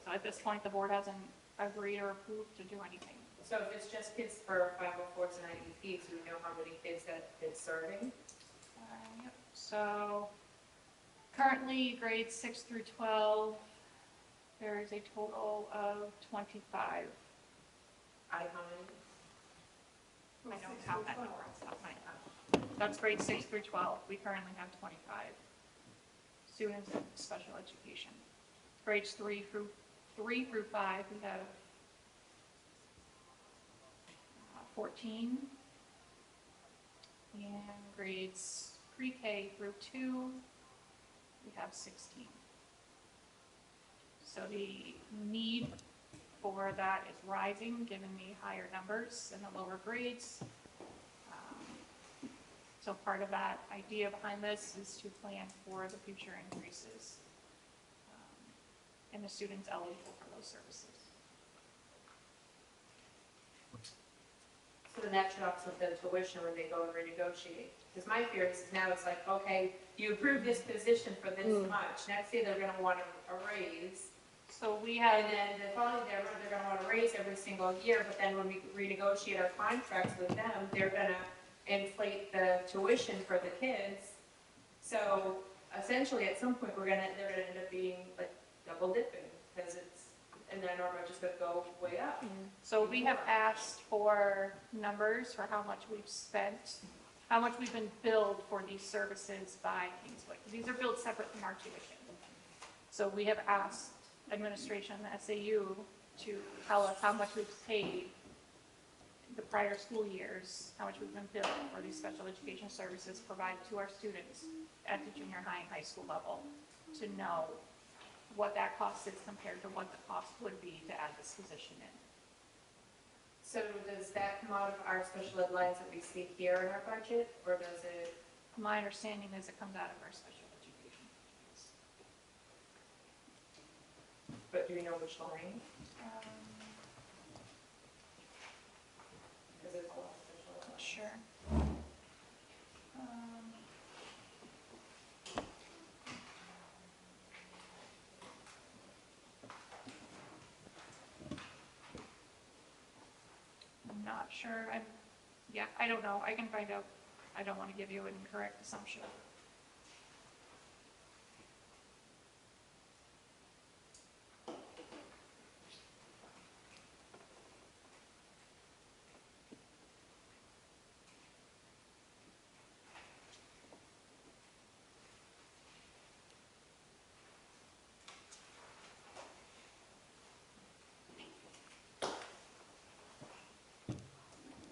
So at this point, the board hasn't agreed or approved to do anything. So if it's just kids for 504s and IEPs, do we know how many kids that it's serving? Yep. So currently grades 6 through 12, there is a total of 25. Out of how many? I don't have that number off the top of my head. That's grades 6 through 12. We currently have 25 students in special education. Grades 3 through 5, we have 14. And grades pre-K through 2, we have 16. So the need for that is rising, given the higher numbers and the lower grades. So part of that idea behind this is to plan for the future increases and the students eligible for those services. So then that should offset the tuition when they go and renegotiate. Because my fear is now it's like, okay, you approved this position for this much. Next year, they're gonna want a raise. So we have, And then the following year, they're gonna want a raise every single year, but then when we renegotiate our contracts with them, they're gonna inflate the tuition for the kids. So essentially, at some point, they're gonna end up being like double dipping, because and then our budget's gonna go way up. so we have asked for numbers for how much we've spent, how much we've been billed for these services by Kingswood. These are billed separate from our tuition. So we have asked administration, the SAU, to tell us how much we've paid the prior school years, how much we've been billed for these special education services provided to our students at the junior high and high school level, to know what that cost is compared to what the cost would be to add this position in. So does that come out of our special ed lines that we see here in our budget, or does it? My understanding is it comes out of our special education. But do you know which line? Because there's a lot of special ed lines. Sure. I'm not sure. I don't know. I can find out. I don't want to give you an incorrect assumption.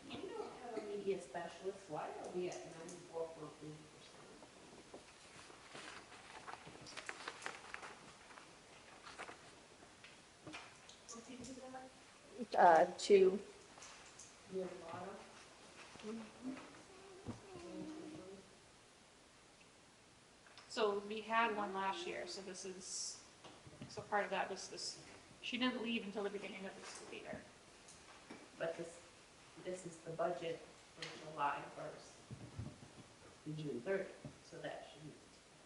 We don't have a media specialist. Why are we at 94.3%? to, Near the bottom? So we had one last year, so so part of that was this, she didn't leave until the beginning of the school year. But this is the budget from July 1st to June 30th, so that shouldn't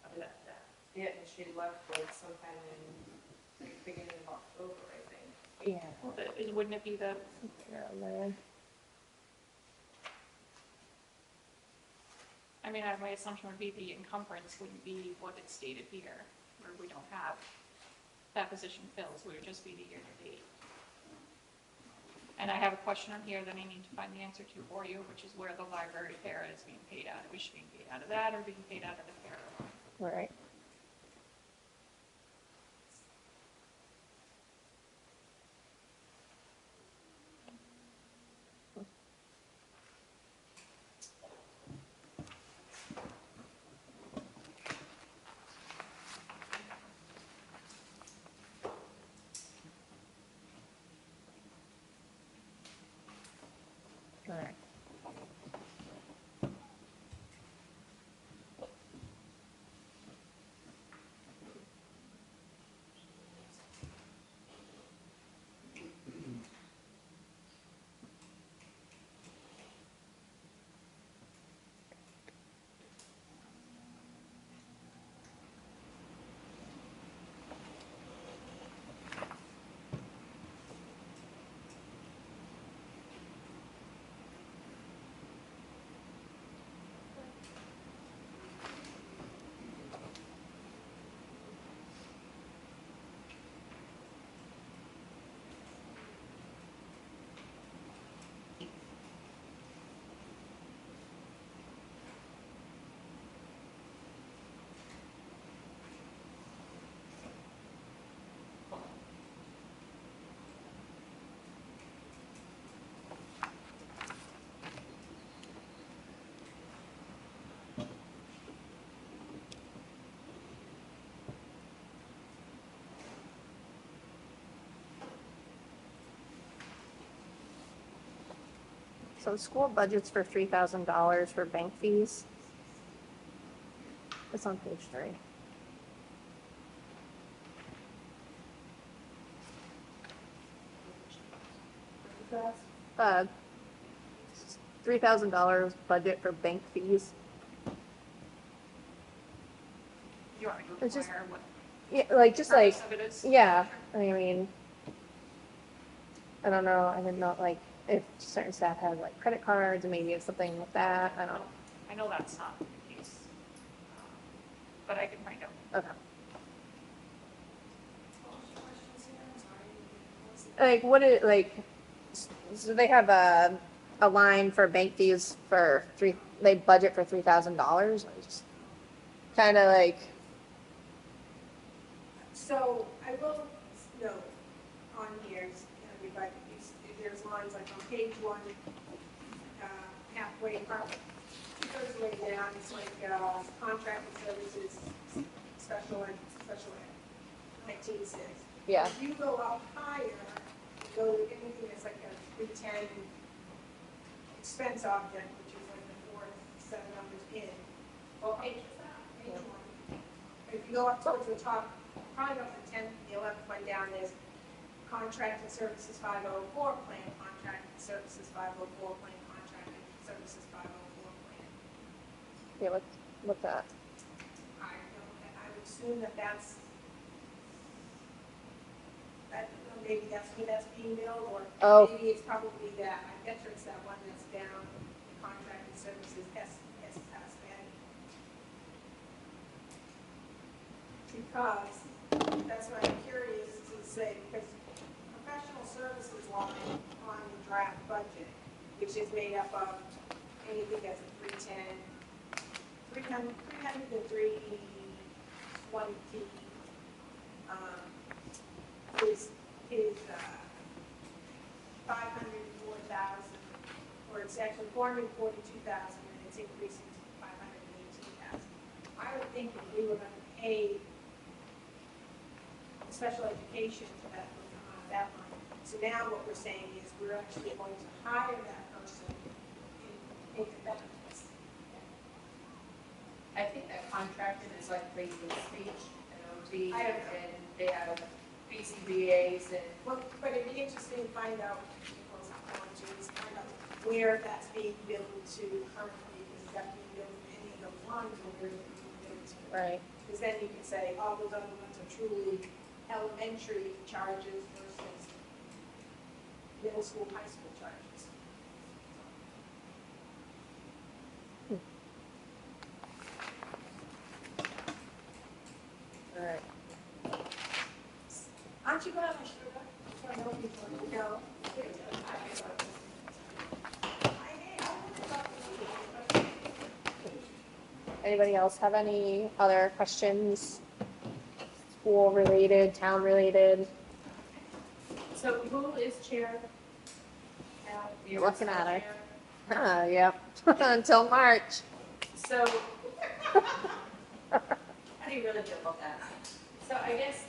affect that. Yeah, and she left like sometime in the beginning of October, I think. yeah. But wouldn't it be the, I mean, my assumption would be the encumbrance wouldn't be what it's stated here, where we don't have that position filled, so it would just be the year-to-date. And I have a question on here that I need to find the answer to for you, which is where the library para is being paid out. Are we being paid out of that or being paid out of the para line? Right. All right. So the school budget's for $3,000 for bank fees. It's on page 3. Uh, $3,000 budget for bank fees. You want me to It's just- inquire what Yeah, like, just like, purpose of it is? yeah, I mean, I don't know, I didn't know, like, if certain staff have like credit cards, and maybe it's something like that, I don't know. I know that's not the case. But I can find out. Okay. Like, what it, like, so they have a line for bank fees for they budget for $3,000, kind of like, So I will note on here, everybody, there's lines like on page 1, halfway up, 2/3 way down, it's like contracted services, special ed, 19.6. yeah, If you go up higher, you go to anything that's like a 310 expense object, which is like the 4 7 numbers in. What page is that? Page 1. If you go up towards the top, probably about the 10th, the 11th one down, there's contracted services 504 plan, contracted services 504 plan, contracted services 504 plan. yeah, what's that? I would assume that that's, maybe that's where that's being billed, or Oh. maybe it's probably that, I bet it's that one that's down, the contracted services, SSS, because, that's what I'm curious to say, because professional services line on the draft budget, which is made up of anything that's a 310, 300 to 320, is 504,000, or it's actually 442,000, and it's increasing to 518,000. I would think if we were going to pay special education to that line. So now what we're saying is we're actually going to hire that person and pay the benefits. I think that contracted is like the speech and OT, I don't know. and they have BCBA's and. Well, but it'd be interesting to find out, find out where that's being billed to currently, is that being billed in any of those lines, or where is it being billed to? Right. Because then you can say, all those other ones are truly elementary charges versus middle school, high school charges. All right. Aren't you glad I showed up? So I know people know. Anybody else have any other questions? School related, town related? So who is chair? You're looking at her. Ah, yep, until March. So, how do you really feel about that? So I guess,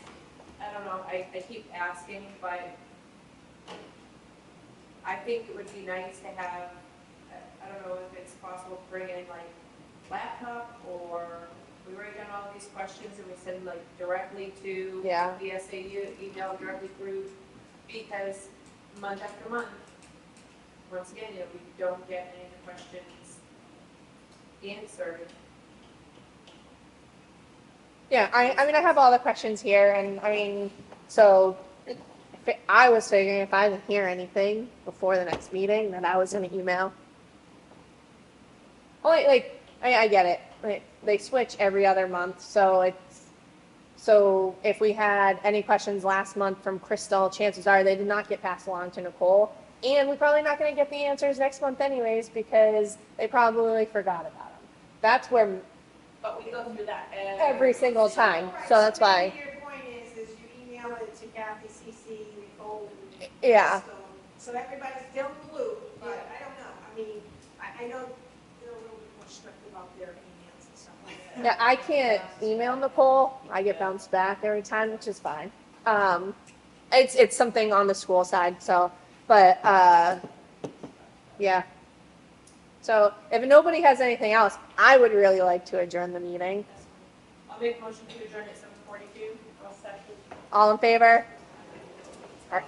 I don't know, I keep asking, but I think it would be nice to have I don't know if it's possible to bring in like laptop, or we write down all these questions and we send like directly to Yeah. the SAU, email directly through, because month after month, once again, if we don't get any of the questions answered. Yeah, I mean, I have all the questions here, and I mean, so I was figuring if I didn't hear anything before the next meeting, then I was gonna email. Only, like, I get it. Like, they switch every other month, so if we had any questions last month from Crystal, chances are they did not get passed along to Nicole. And we're probably not gonna get the answers next month anyways, because they probably forgot about them. That's where But we go through that every single time, Right, so that's why, maybe your point is you email it to Kathy, CC, Nicole, and yeah. Crystal, so everybody's still in the loop, but I don't know, I mean, I know they're a little bit more strict about their emails and stuff like that. Yeah, I can't email Nicole. I get bounced back every time, which is fine. It's something on the school side, so, but, yeah. So if nobody has anything else, I would really like to adjourn the meeting. I'll make a motion to adjourn at 7:42. All in favor? All right.